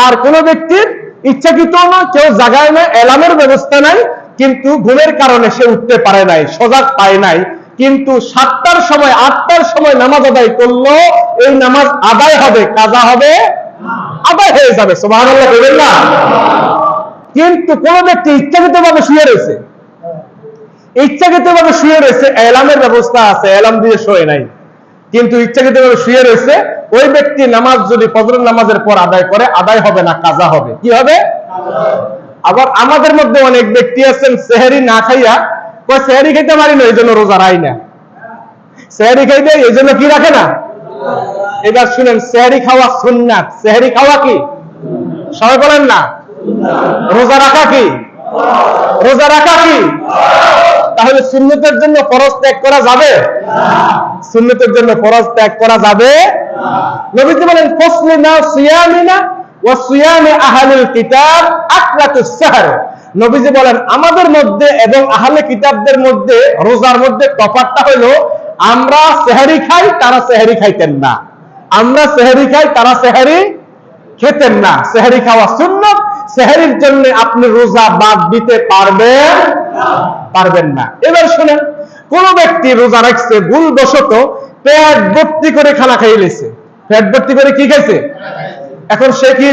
আর কোন ব্যক্তির ইচ্ছাকৃত নয়, কেউ জাগায় নাই, অ্যালার্মের ব্যবস্থা নাই, কিন্তু ঘুমের কারণে সে উঠতে পারে নাই, সজাগ পায় নাই, কিন্তু 7টার সময় 8টার সময় নামাজ আদায় করলো, এই নামাজ আদায় হবে, কাজা হবে, আদায় হয়ে যাবে। সুবহানাল্লাহ বলবেন না? কিন্তু কোন ব্যক্তি ইচ্ছাকৃতভাবে শুয়ে রয়েছে, ইচ্ছাকৃতভাবে শুয়ে রয়েছে, অ্যালার্মের ব্যবস্থা আছে, অ্যালার্ম দিয়ে শোয়ে নাই, কিন্তু ইচ্ছাকৃতভাবে শুয়ে রয়েছে, ওই ব্যক্তি নামাজ যদি ফজরের নামাজের পর আদায় করে, আদায় হবে না, কাজা হবে। কি হবে? আবার আমাদের মধ্যে অনেক ব্যক্তি আছেন সেহরি না খাইয়া কয় সেহরি খাইতে পারি না, এই জন্য রোজা রাখি না। সেহরি খাইতে এই জন্য কি রাখে না? এবার শুনেন, সেহরি খাওয়া সুন্নাত। সেহরি খাওয়া কি সবাই বলেন না। রোজা রাখা কি? রোজা রাখা কি? তাহলে সুন্নতের জন্য ফরজ ত্যাগ করা যাবে? সুন্নতের জন্য ফরজ ত্যাগ করা যাবে? নবীজি বলেন ফাসলিনা সিয়ামিনা ওয়া সিয়ামি আহলিল কিতাব আকলাতুস সাহর। নবীজি বলেন আমাদের মধ্যে এবং আহলে কিতাবদের মধ্যে রোজার মধ্যে তফাৎটা হলো আমরা সেহরি খাই, তারা সেহরি খাইতেন না। আমরা সেহরি খাই, তারা সেহরি খেতেন না। সেহরি খাওয়া সুন্নাত, সেহরির জন্য আপনি রোজা বাদ দিতে পারবেন না। এবার শুনেন, কোন ব্যক্তি রোজা রাখছে ভুলবশত পেট ভর্তি করে খানা খাইয়ে লেছে, পেট ভর্তি করে কি খাইছে? এখন সে কি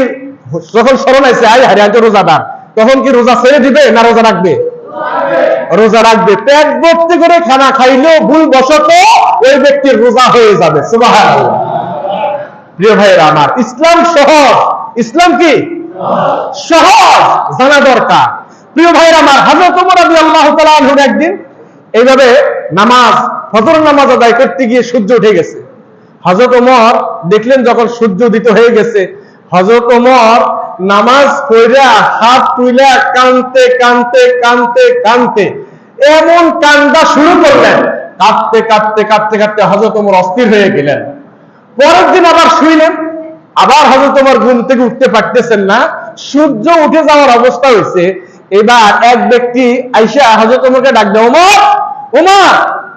যখন স্মরণ আইছে আই হারে আজ রোজাদার, তখন কি রোজা ছেড়ে দিবে না রোজা রাখবে? রোজা রাখবে। পেট ভর্তি করে খানা খাইলেও ভুলবশত ওই ব্যক্তির রোজা হয়ে যাবে। সুবহানাল্লাহ। প্রিয় ভাইয়েরা আমার, ইসলাম সহজ। ইসলাম কি সহজ? জানা দরকার। প্রিয় ভাইয়েরা আমার, হযরত ওমর রাদিয়াল্লাহু তাআলা আনহু একদিন এইভাবে নামাজ, ফজর নামাজ আদায় করতে গিয়ে সূর্য উঠে গেছে। হযরত ওমর দেখলেন যখন সূর্য উদিত হয়ে গেছে, হযরত ওমর নামাজ পড়া হাত তুলে কাঁদতে কাঁদতে কাঁদতে কাঁদতে এমন কান্দা শুরু করলেন, কাঁদতে কাঁদতে কাঁদতে কাঁদতে হযরত ওমর অস্থির হয়ে গেলেন। পরের দিন আবার শুইলেন, আবার হযরত ওমর ঘুম থেকে উঠতে পারতেছেন না, সূর্য উঠে যাওয়ার অবস্থা হয়েছে। এবার এক ব্যক্তি আইসা হযরত ওমরকে ডাক দেয়, ওমর ওমর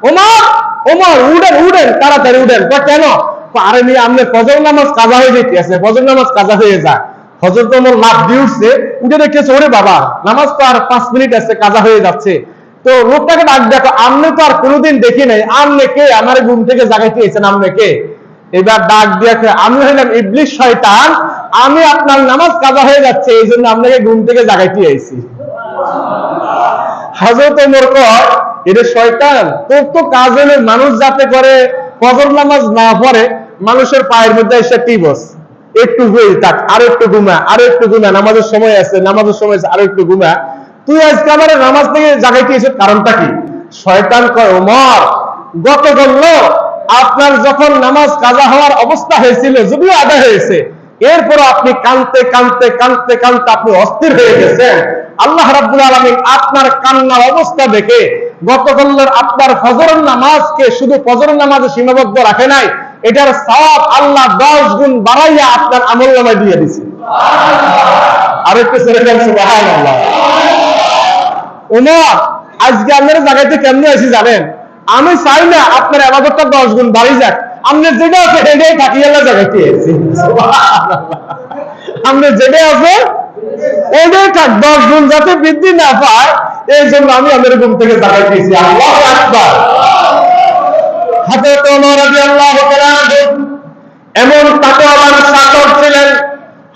ওমর ওমর উঠেন উঠেন, তাড়াতাড়ি উঠেন। কেন? আরে মেয়ে, আপনি ফজর নামাজ কাজা হয়ে যেতেছে, ফজর নামাজ কাজা হয়ে যায়। হযরত ওমর লাফ দিয়ে উঠছে, উঠে দেখতেছে ওরে বাবা, নামাজ তো আর 5 মিনিট আছে, কাজা হয়ে যাচ্ছে। তো লোকটাকে ডাক দেখো, আপনি তো আর কোনোদিন দেখি নাই, আপনি কে? আমার ঘুম থেকে জাগাইতে এসেছেন, আপনি কে? এবার ডাক দিয়েছে, আমি হইলাম ইবলিস শয়তান, আমি আপনার নামাজ কাজা হয়ে যাচ্ছে, এই জন্য আপনাকে ঘুম থেকে জাগাইতে আইছি। হযরত ওমর কয়, এটা শয়তান, তোর তো কাজ হলো মানুষ যাতে করে ফজর নামাজ না পড়ে মানুষের পায়ের মধ্যে এসে টিবস, একটু হয়ে থাক, আরো একটু ঘুমা, আরো একটু ঘুমা, নামাজের সময় আছে, নামাজের সময় আছে, আরো একটু ঘুমা। তুই আজকে আমার নামাজ থেকে জাগাইতে এসে কারণটা কি? শয়তান কয়, ওমর গতকাল আপনার যখন নামাজ কাজা হওয়ার অবস্থা হয়েছিল, যদিও আদায় হয়েছে, এরপর আপনি কাঁদতে কাঁদতে কাঁদতে কাঁদতে আপনি অস্থির হয়ে গেছেন। আল্লাহ রাব্বুল আলামিন আপনার কান্নার অবস্থা দেখে গতকালের আপনার ফজরের নামাজকে শুধু ফজরের নামাজে সীমাবদ্ধ রাখে নাই, এটার সওয়াব আল্লাহ 10 গুণ বাড়াইয়া আপনার আমলনামায় দিয়ে দিয়েছে। আরেকটু ছেড়ে দেন সুবহানাল্লাহ। ওমর, আজকে আপনার জায়গাতে কেমনে আছি জানেন? আমি চাই না আপনার ইবাদতটা 10 গুণ বাড়ি যাক, আপনি যেটা আছে সেটাই থাকি আল্লাহ জায়গাতে আছি। সুবহানাল্লাহ। আপনি যেটা আছে এটাই থাক, 10 গুণ যাতে বৃদ্ধি না পায়, এই জন্য আমি আমাদের ঘুম থেকে জাগাইতেছি। আল্লাহু আকবার। হযরত ওমর রাদিয়াল্লাহু তাআলা এমন তাকওয়াবান ছাত্র ছিলেন,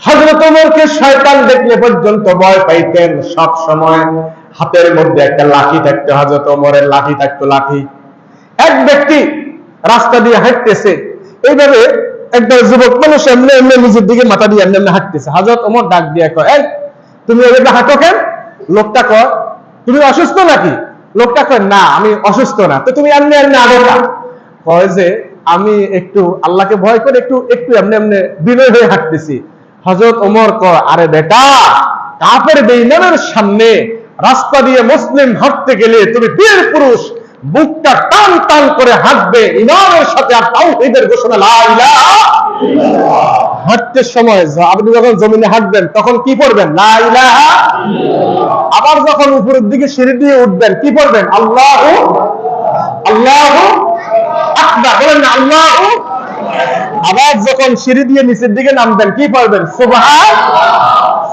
হযরত ওমরকে শয়তান দেখলে পর্যন্ত ভয় পাইতেন। সব সময় হাতের মধ্যে একটা লাঠি থাকতো, হযরত ওমরের লাঠি থাকতো, লাঠি। এক ব্যক্তি রাস্তা দিয়ে হাঁটতেছে, এইভাবে একটা যুবক মানুষ এমনি এমনি নিজের দিকে মাথা দিয়ে এমনি এমনি হাঁটতেছে। হযরত ওমর ডাক দিয়ে কয়, এই তুমি এভাবে হাঁটো কেন? লোকটা কয়, তুমি অসুস্থ নাকি? লোকটা কয়, না আমি অসুস্থ না। তো তুমি এমনি এমনি আগে না? কয় যে আমি একটু আল্লাহকে ভয় করে একটু একটু এমনি এমনি বিনয় হয়ে হাঁটতেছি। হযরত ওমর কয়, আরে বেটা, কাফের বেঈমানের সামনে রাস্তা দিয়ে মুসলিম হাঁটতে গেলে তুমি বীর পুরুষ, বুকটা টান টান করে হাঁটবে ইমামের সাথে, আর তাওহীদের ঘোষণা লা ইলাহা ইল্লাল্লাহ। হাঁটতে সময় আপনি যখন জমিনে হাঁটবেন তখন কি পড়বেন? লা ইলাহা ইল্লাল্লাহ। আবার যখন উপরের দিকে সিঁড়ি দিয়ে উঠবেন কি পড়বেন? আল্লাহু আল্লাহু আকবার। বলেন না আল্লাহু। আবার যখন সিঁড়ি দিয়ে নিচের দিকে নামবেন কি পড়বেন?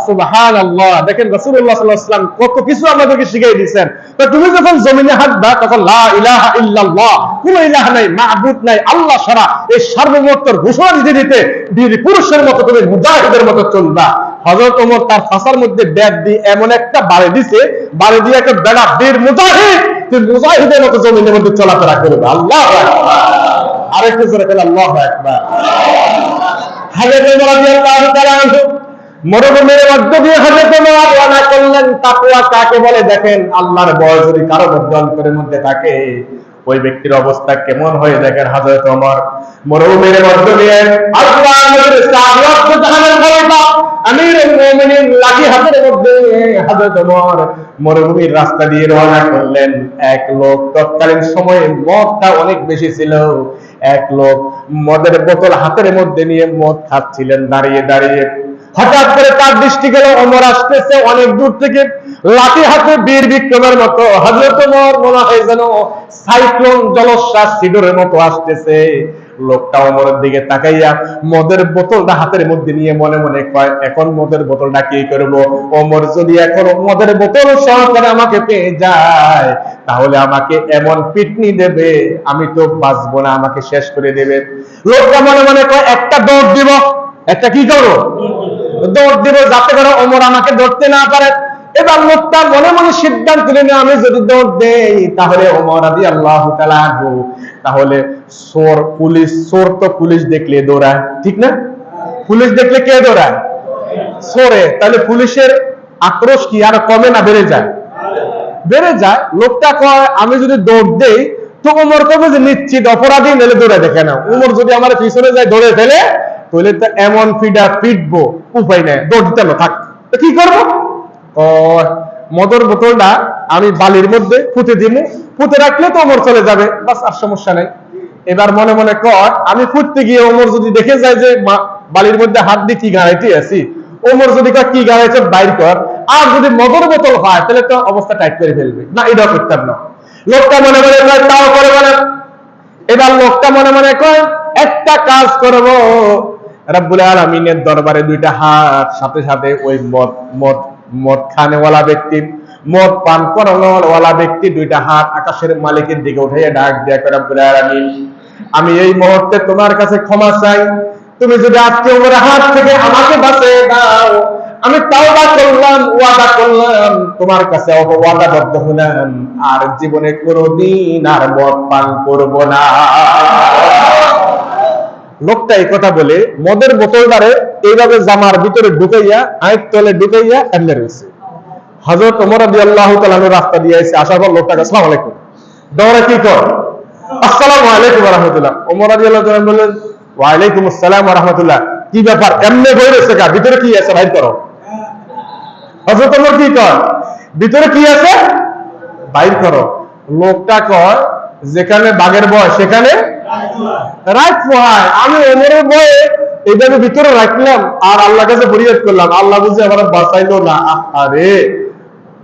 সুবহানাল্লাহ। দেখেন রাসূলুল্লাহ সাল্লাল্লাহু আলাইহি ওয়াসাল্লাম কত কিছু আমাদেরকে শিখিয়ে দিয়েছেন। তো তুমি যখন জমিনে হাঁটবা তখন লা ইলাহা ইল্লাল্লাহ, কোনো ইলাহা নাই, মাবুদ নাই আল্লাহ ছাড়া, এই সার্বভৌমত্বের ঘোষণা দিতে দিতে বীর পুরুষের মতো তুমি মুজাহিদের মতো চলবা। হযরত ওমর তার ফাঁসার মধ্যে ব্যাট দিয়ে এমন একটা বাড়ি দিছে, বাড়ি দিয়ে একটা বেড়া, বীর মুজাহিদ, তুই মুজাহিদের মতো জমিনের মধ্যে চলাফেরা করবে। আল্লাহু আকবার। আরেকটু জোরে বলেন আল্লাহু আকবার। হযরত ওমর রাদিয়াল্লাহু তাআলা মরুভূমির মধ্য দিয়ে হযরত ওমর রওনা করলেন। তাকওয়া কাকে বলে দেখেন, আল্লাহর ভয় যদি কারো মধ্যে অন্তরের মধ্যে থাকে, ওই ব্যক্তির অবস্থা কেমন হয়ে দেখেন। হযরত ওমর মরুভূমির মধ্য দিয়ে আল্লাহর নবীর সাহাবাত জাহানের খলিফা আমিরুল মুমিনিন লাঠি হাতের মধ্যে হযরত ওমর মরুভূমির রাস্তা দিয়ে রওনা করলেন। এক লোক, তৎকালীন সময়ে মদটা অনেক বেশি ছিল, এক লোক মদের বোতল হাতের মধ্যে নিয়ে মদ খাচ্ছিলেন দাঁড়িয়ে দাঁড়িয়ে। হঠাৎ করে তার দৃষ্টি গেল ওমর আসতেছে অনেক দূর থেকে, লাঠি হাতে বীর বিক্রমের মতো। হযরত ওমর মনে হয় যেন সাইক্লোন জলোচ্ছ্বাস সিডরের মতো আসতেছে। লোকটা ওমরের দিকে তাকাইয়া মদের বোতলটা হাতের মধ্যে নিয়ে মনে মনে কয়, এখন মদের বোতলটা কি করব? ওমর যদি এখন মদের বোতল সহকারে আমাকে পেয়ে যায়, তাহলে আমাকে এমন পিটনি দেবে, আমি তো বাঁচবো না, আমাকে শেষ করে দেবে। লোকটা মনে মনে কয়, একটা দৌড় দিব। একটা কি করবো? দৌড় দিব, যাতে করে ওমর আমাকে ধরতে না পারে। এবার লোকটা মনে মনে সিদ্ধান্ত নিল, আমি যদি দৌড় দেই তাহলে ওমর রাদিয়াল্লাহু তাআলা আনহু, তাহলে চোর, পুলিশ, চোর তো পুলিশ দেখলে দৌড়ায়, ঠিক না? পুলিশ দেখলে কে দৌড়ায়? চোরে। তাহলে পুলিশের আক্রোশ কি আর কমে না বেড়ে যায়? বেড়ে যায়। লোকটা কয়, আমি যদি দৌড় দেই তো ওমর কবে যে নিশ্চিত অপরাধী, নাহলে দৌড়ে দেখে না। ওমর যদি আমার পিছনে যায় ধরে ফেলে, তাহলে তো এমন পিটবো, উপায় নেই, দৌড় দিতে হবে, থাক। কি করবো? মদের বোতলটা আমি বালির মধ্যে পুঁতে দিব, পুঁতে রাখলে তো ওমর চলে যাবে, বাস, আর সমস্যা নেই। এবার মনে মনে কর, আমি ফুটতে গিয়ে ওমর যদি দেখে যায় যে বালির মধ্যে হাত দিয়ে কি গাড়াইতে আছি, ওমর যদি কি গাড়াইছে বাইর কর, আর যদি মদের বোতল হয় তাহলে তো অবস্থা টাইট করে ফেলবে, না, এটাও করতাম না। লোকটা মনে মনে কয়, তাও করে বলে। এবার লোকটা মনে মনে কয়, একটা কাজ করব, রব্বুল আলামিনের দরবারে দুইটা হাত, সাথে সাথে ওই মদ খানেওয়ালা ব্যক্তি, মদ পান করানোওয়ালা ব্যক্তি দুইটা হাত আকাশের মালিকের দিকে উঠাইয়া ডাক দেয়া করে, রব্বুল আলামিন, আমি এই মুহূর্তে তোমার কাছে ক্ষমা চাই, তুমি যদি আজকে ওমরের হাত থেকে আমাকে বাঁচিয়ে দাও, আমি তাওবা করলাম, ওয়াদা করলাম, তোমার কাছে ওয়াদাবদ্ধ হলাম, আর জীবনে কোনোদিন আর মদ পান করব না। লোকটা এই কথা বলে মদের বোতলটারে এইভাবে জামার ভিতরে ঢুকাইয়া, আয়ের তলে ঢুকাইয়া এমনি রয়েছে। হযরত ওমর রাদিয়াল্লাহু তাআলা রাস্তা দিয়ে এসে আসার পর লোকটাকে আসসালামু আলাইকুম, দৌড়ে কি কর, আসসালামু আলাইকুম ওয়া রাহমাতুল্লাহ। ওমর রাদিয়াল্লাহু তাআলা বললেন, ওয়া আলাইকুম আসসালাম ওয়া রাহমাতুল্লাহ। কি ব্যাপার, এমনি বই রয়েছে কা, ভিতরে কি আছে বাইর করো। হযরত ওমর কি কয়, ভিতরে কি আছে বাইর করো। লোকটা কয়, যেখানে বাঘের ভয় সেখানে রাত পোহায়। আমি ওমরের ভয়ে এইভাবে ভিতরে রাখলাম আর আল্লাহর কাছে ফরিয়াদ করলাম, আল্লাহ বুঝে আমার বাঁচাইলো না। আরে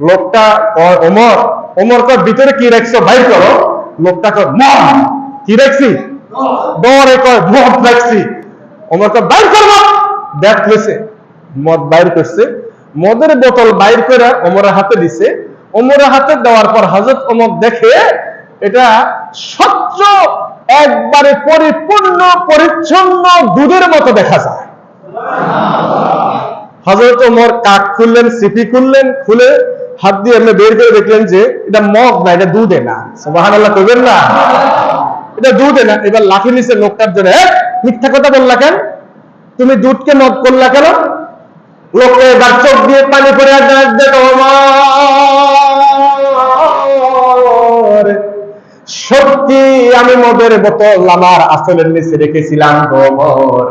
লোকটা কয়, ওমর, ওমর কয়, ভিতরে কি রাখছো বাইর করো। লোকটা কয়, মদ। কি রাখছি? দৌড়ে কয়, মদ রাখছি। ওমর কয়, বাইর করবো। ব্যাগ খুলেছে, মদ বাইর করছে, মদের বোতল বাইর করে ওমরের হাতে দিছে। ওমরের হাতে দেওয়ার পর হযরত ওমর দেখে এটা স্বচ্ছ, একবারে পরিপূর্ণ পরিচ্ছন্ন দুধের মতো দেখা যায়। হযরত ওমর কাক খুললেন, সিপি খুললেন, খুলে হাত দিয়ে এমনি বের করে দেখলেন যে এটা মদ না, এটা দুধে না। সুবহানাল্লাহ কইবেন না? এটা দুধে না। এবার লাঠি নিচে লোকটার জন্য, মিথ্যা কথা বললা কেন, তুমি দুধকে মদ করলা কেন? লোকে এবার চোখ দিয়ে পানি পড়ে ডাক দেয়, ওমর, সত্যি আমি মদের বোতল আমার আসলের নিচে রেখেছিলাম ওমর,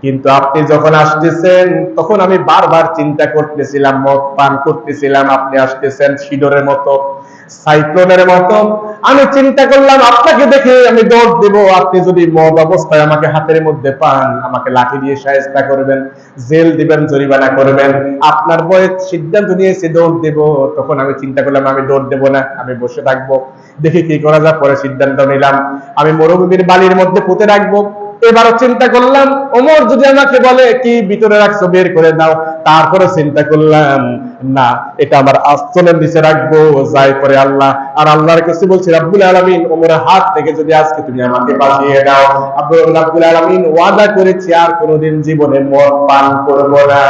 কিন্তু আপনি যখন আসতেছেন তখন আমি বারবার চিন্তা করতেছিলাম, মদ পান করতেছিলাম, আপনি আসতেছেন সিডরের মতো, সাইক্লোনের মতো। আমি চিন্তা করলাম আপনাকে দেখে আমি দৌড় দেব, আপনি যদি মদ অবস্থায় আমাকে হাতের মধ্যে পান, আমাকে লাঠি দিয়ে শায়েস্তা করবেন, জেল দিবেন, জরিমানা করবেন। আপনার বয়স সিদ্ধান্ত নিয়েছি দৌড় দেব। তখন আমি চিন্তা করলাম আমি দৌড় দেব না, আমি বসে থাকবো, দেখি কি করা যায়। পরে সিদ্ধান্ত নিলাম আমি মরুভূমির বালির মধ্যে পুঁতে রাখবো। এবারও চিন্তা করলাম ওমর যদি আমাকে বলে কি ভিতরে রাখছো বের করে দাও, তারপরে চিন্তা করলাম না, এটা আমার আস্তনের নিচে রাখবো, যাই করে আল্লাহ। আর আল্লাহর কাছে বলছি, রব্বুল আলামিন, ওমরের হাত থেকে যদি আজকে তুমি আমাকে বাঁচিয়ে দাও, রব্বুল আলামিন ওয়াদা করেছি আর কোনোদিন জীবনে মদ পান করব না।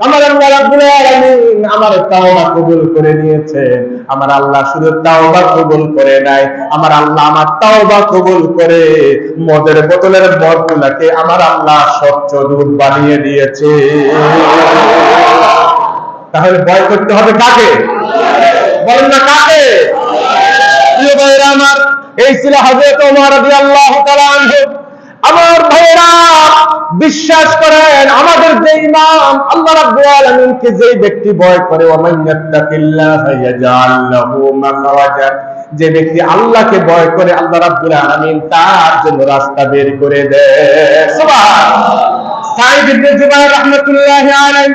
আমার আল্লাহ রাব্বুল আলামিন আমার তাওবা কবুল করে নিয়েছেন। আমার আল্লাহ শুধু তাওবা কবুল করে নাই, আমার আল্লাহ আমার তাওবা কবুল করে মদের বোতলের মদগুলাকে আমার আল্লাহ স্বচ্ছ দুধ বানিয়ে দিয়েছে। তাহলে ভয় করতে হবে কাকে? বলেন না কাকে? প্রিয় ভাইরা আমার, এই ছিল হযরত ওমর রাদিয়াল্লাহু তাআলা আনহু। আমার ভাইরা বিশ্বাস করেন, আমাদের যে ইমাম আল্লাহ রাব্বুল আলামিনকে যে ব্যক্তি ভয় করে, ওয়া মান ইয়াত্তাকিল্লাহা ইয়াজআল লাহু মাখরাজা, যে ব্যক্তি আল্লাহকে ভয় করে আল্লাহ রাব্বুল আলামিন তার জন্য রাস্তা বের করে দেয়। সুবহানাল্লাহ। সাঈদ ইবনে জুবায়ের রাহমাতুল্লাহি আলাইহি,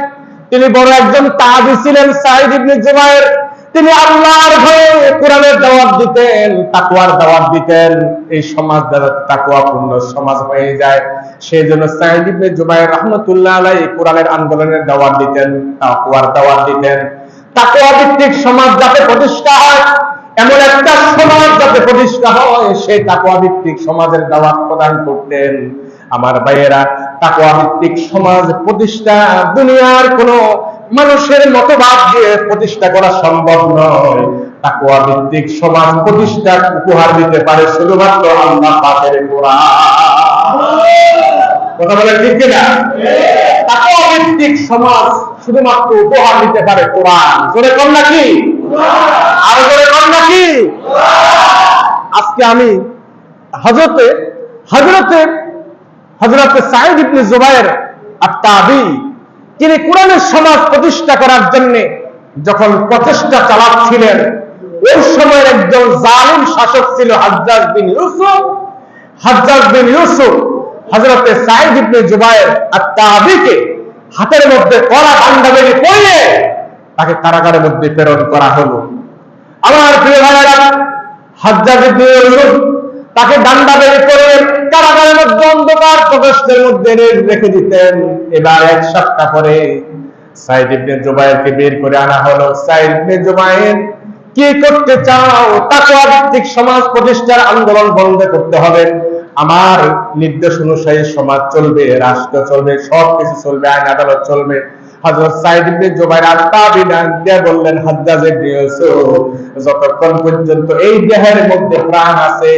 তিনি বড় একজন তাবী ছিলেন। সাঈদ ইবনে জুবায়ের তিনি আল্লাহর ভয়ে কোরআনের দাওয়াত দিতেন, তাকওয়ার দাওয়াত দিতেন। এই সমাজ যাতে তাকওয়াপূর্ণ সমাজ হয়ে যায়, সেজন্য সাঈদ ইবনে জুবায়ের রাহমাতুল্লাহ আলাইহি কোরআনের আন্দোলনের দাওয়াত দিতেন, তাকওয়ার দাওয়াত দিতেন। তাকওয়া ভিত্তিক সমাজ যাতে প্রতিষ্ঠা হয়, এমন একটা সমাজ যাতে প্রতিষ্ঠা হয়, সেই তাকওয়া ভিত্তিক সমাজের দাওয়াত প্রদান করতেন। আমার ভাইয়েরা, তাকওয়া ভিত্তিক সমাজ প্রতিষ্ঠা দুনিয়ার কোন মানুষের মতবাদ দিয়ে প্রতিষ্ঠা করা সম্ভব নয়। তাকওয়া ভিত্তিক সমাজ প্রতিষ্ঠা উপহার দিতে পারে শুধুমাত্র আল্লাহ পাকের কোরআন। কথা বলেন ঠিক কিনা? তাকওয়া ভিত্তিক সমাজ শুধুমাত্র উপহার দিতে পারে কোরআন। জোরে কোন নাকি? আরো জোরে কোন নাকি? আজকে আমি হযরতে সাঈদ ইবনে জুবায়ের আত-তাবী, তিনি কোরআনের সমাজ প্রতিষ্ঠা করার জন্য যখন প্রচেষ্টা চালাচ্ছিলেন, ওই সময়ের একজন জালিম শাসক ছিল হাজ্জাজ বিন ইউসুফ। হযরতে সাঈদ ইবনে জুবায়ের আত-তাবীকে হাতের মধ্যে কড়া ডান্ডা বেড়ি পরিয়ে তাকে কারাগারের মধ্যে প্রেরণ করা হলো। আমার প্রিয় ভাইয়েরা, হাজ্জাজ ইবনে ইউসুফ তাকে ডান্ডা বেড়ি করে কারাগারের মধ্যে অন্ধকার প্রকোষ্ঠের মধ্যে রেখে দিতেন। এবার এক সপ্তাহ পরে সাঈদ ইবনে জুবায়েরকে বের করে আনা হলো। সাঈদ ইবনে জুবায়ের, কি করতে চাও? তাকওয়া ভিত্তিক সমাজ প্রতিষ্ঠার আন্দোলন বন্ধ করতে হবে। আমার নির্দেশ অনুসারে সমাজ চলবে, রাষ্ট্র চলবে, সবকিছু চলবে, আইন আদালত চলবে। হযরত সাঈদ ইবনে জুবায়ের আত-তাবী দিয়ে বললেন, হাজ্জাজ ইবনে ইউসুফ, যতক্ষণ পর্যন্ত এই দেহের মধ্যে প্রাণ আছে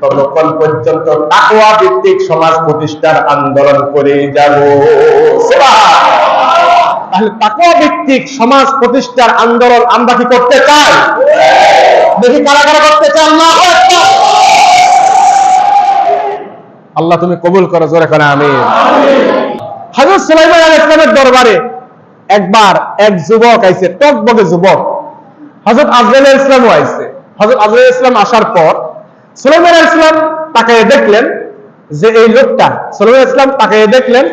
ততক্ষণ পর্যন্ত তাকওয়া ভিত্তিক সমাজ প্রতিষ্ঠার আন্দোলন করে যাব। সুবহানাল্লাহ। তাহলে তাকওয়া ভিত্তিক সমাজ প্রতিষ্ঠার আন্দোলন আমরা কি করতে চাই? দেখি কারা কারা করতে চাই। আল্লাহু আকবার। আল্লাহ তুমি কবুল করো, জোরে করে আমিন। হযরত সুলাইমান আলাইহিস সালামের দরবারে একবার এক যুবক আইছে, টকবকে যুবক। হযরত আজরাইল আলাইহিস সালামও আইছে। হযরত আজরাইল আলাইহিস সালাম আসার পর সুলাইমান আলাইহিস সালাম তাকায় দেখলেন যে এই লোকটা, সুলাইমান আলাইহিস সালাম তাকায় দেখলেন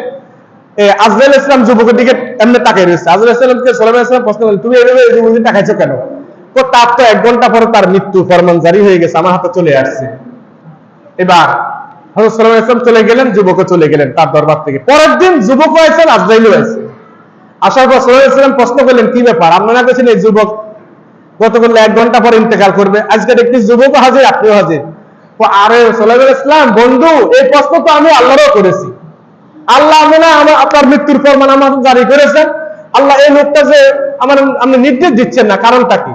আজরাইল আলাইহিস সালাম যুবকের দিকে এমনি তাকায় রয়েছে। আজরাইল আলাইহিস সালামকে সুলাইমান আলাইহিস সালাম প্রশ্ন করলেন, তুমি এইভাবে যুবককে তাকাইছো কেন? তো তার তো 1 ঘন্টা পরে তার মৃত্যু ফরমান জারি হয়ে গেছে, আমার হাতে চলে আসছে। এবার হযরত সুলাইমান আলাইহিস সালাম চলে গেলেন, যুবকও চলে গেলেন তার দরবার থেকে। পরের দিন যুবকও আইছেন, আজরাইলও আইছে। আসার পর সুলাইমান আলাইহিস সালাম প্রশ্ন করলেন, কি ব্যাপার? আপনারা কাছেন এই যুবক গতকাল 1 ঘন্টা পর ইন্তেকাল করবে, আজকে দেখছি যুবকও হাজির, আপনিও হাজির। আরে সুলাইমান আলাইহিস সালাম, বন্ধু, এই প্রশ্ন তো আমি আল্লাহরও করেছি। আল্লাহ আপনার মৃত্যুর ফরমান আমার জারি করেছেন। আল্লাহ এই লোকটা যে আপনি নির্দেশ দিচ্ছেন না, কারণটা কি?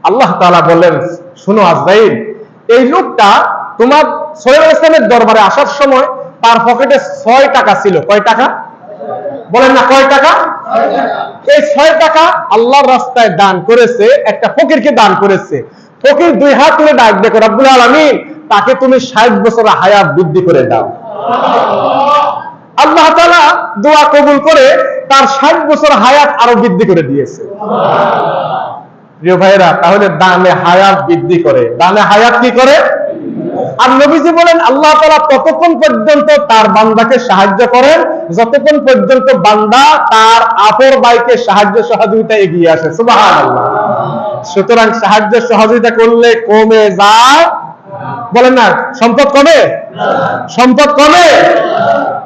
আল্লাহ তাআলা বললেন, শুনো আজরাইল, এই লোকটা তোমার সুলাইমান আলাইহিস সালামের দরবারে আসার সময় তার পকেটে 6 টাকা ছিল। কয় টাকা? বলেন না, কয় টাকা? এই 6 টাকা আল্লাহর রাস্তায় দান করেছে, একটা ফকিরকে দান করেছে। ফকির 2 হাত তুলে ডাক দেখো, রব্বুল আলামিন, তাকে তুমি 60 বছর হায়াত বৃদ্ধি করে দাও। আল্লাহ তাআলা দোয়া কবুল করে তার 60 বছর হায়াত আরো বৃদ্ধি করে দিয়েছে। প্রিয় ভাইরা, তাহলে দানে হায়াত বৃদ্ধি করে, দানে হায়াত কি করে? আর নবীজি বলেন, আল্লাহ তাআলা ততক্ষণ পর্যন্ত তার বান্দাকে সাহায্য করেন যতক্ষণ পর্যন্ত বান্দা তার আপর ভাইকে সাহায্য সহযোগিতা এগিয়ে আসে। সুবহানাল্লাহ। সুতরাং সাহায্য সহযোগিতা করলে কমে যায়, বলেন না, সম্পদ কমে? সম্পদ কমে?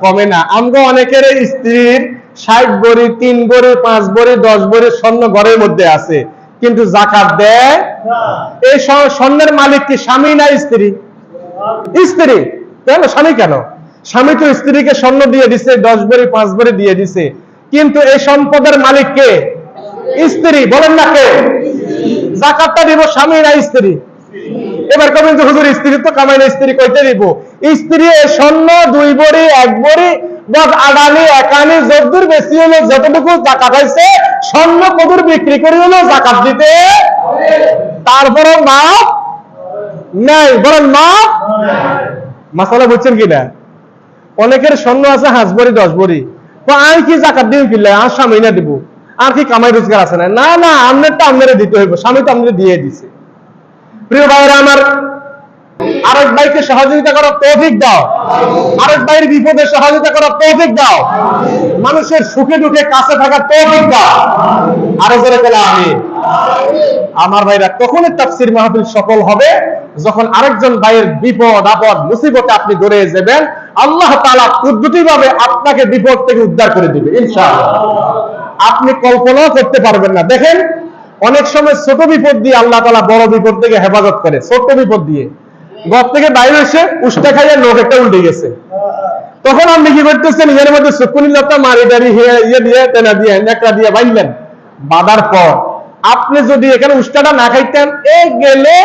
কমে না। আমরা অনেকের স্ত্রীর 60 ভরি, 3 ভরি, 5 ভরি, 10 ভরি স্বর্ণ ঘরের মধ্যে আছে, কিন্তু যাকাত দেয় না। এই স্বর্ণের মালিক কি স্বামী না স্ত্রী? স্ত্রী। কেন স্বামী? কেন স্বামী তো স্ত্রীকে স্বর্ণ দিয়ে দিছে, 10 ভরি 5 ভরি দিয়ে দিছে, কিন্তু এই সম্পদের মালিক কে? স্ত্রী। বলেন না কে? যাকাতটা দিব স্বামী না স্ত্রী? এবার কবেন যে হুজুর স্ত্রী তো কামাই না, স্ত্রী কইতে দিব? স্ত্রী স্বর্ণ 2 ভরি, 1 ভরি, বস আড়ানি, একানি, যদ্দুর বেশি হলো, যতটুকু যাকাত হইছে, স্বর্ণ কদুর বিক্রি করে হলো যাকাত দিতে হবে। তারপরে মাপ নাই, বলেন মাপ। মাসালা বুঝছেন কিনা? অনেকের স্বর্ণ আছে 5 ভরি 10 ভরি, তো আর কি জাকাত দিন কিনলে আর স্বামী না দিব, আর কি কামাই রোজগার আছে না? না না, আমনেরটা আমনেরে দিতে হইব, স্বামী তো আমনে দিয়ে দিছে। প্রিয় ভাইরা আমার, আরেক ভাইকে সহযোগিতা করার তৌফিক দাও, আরেক ভাইয়ের বিপদে সহযোগিতা করার তৌফিক দাও, মানুষের সুখে দুঃখে কাছে থাকার তৌফিক দাও। আরো জোরে বলে আমিন। আমার ভাইরা, তখনই তাফসীর মাহফিল সফল হবে যখন আরেকজন ভাইয়ের বিপদ আপদ মুসিবতে আপনি দৌড়ে যাবেন, আল্লাহ তাআলা কুদরতিভাবে আপনাকে বিপদ থেকে উদ্ধার করে দিবে ইনশাআল্লাহ। আপনি কল্পনাও করতে পারবেন না। দেখেন, অনেক সময় ছোট বিপদ দিয়ে আল্লাহ তাআলা বড় বিপদ থেকে হেফাজত করে। ছোট বিপদ দিয়ে ঘর থেকে বাইরে এসে উষ্টা খাইয়া লোক একটা উল্টে গেছে, তখন আপনি কি করতেছেন? এর মধ্যে চক্ষুনি লতা মারি দাঁড়ি ইয়ে দিয়ে তেনা দিয়ে নেকড়া দিয়ে বাইলেন, বাঁধার পর আপনি যদি এখানে উষ্টাটা না খাইতেন, এই গেলে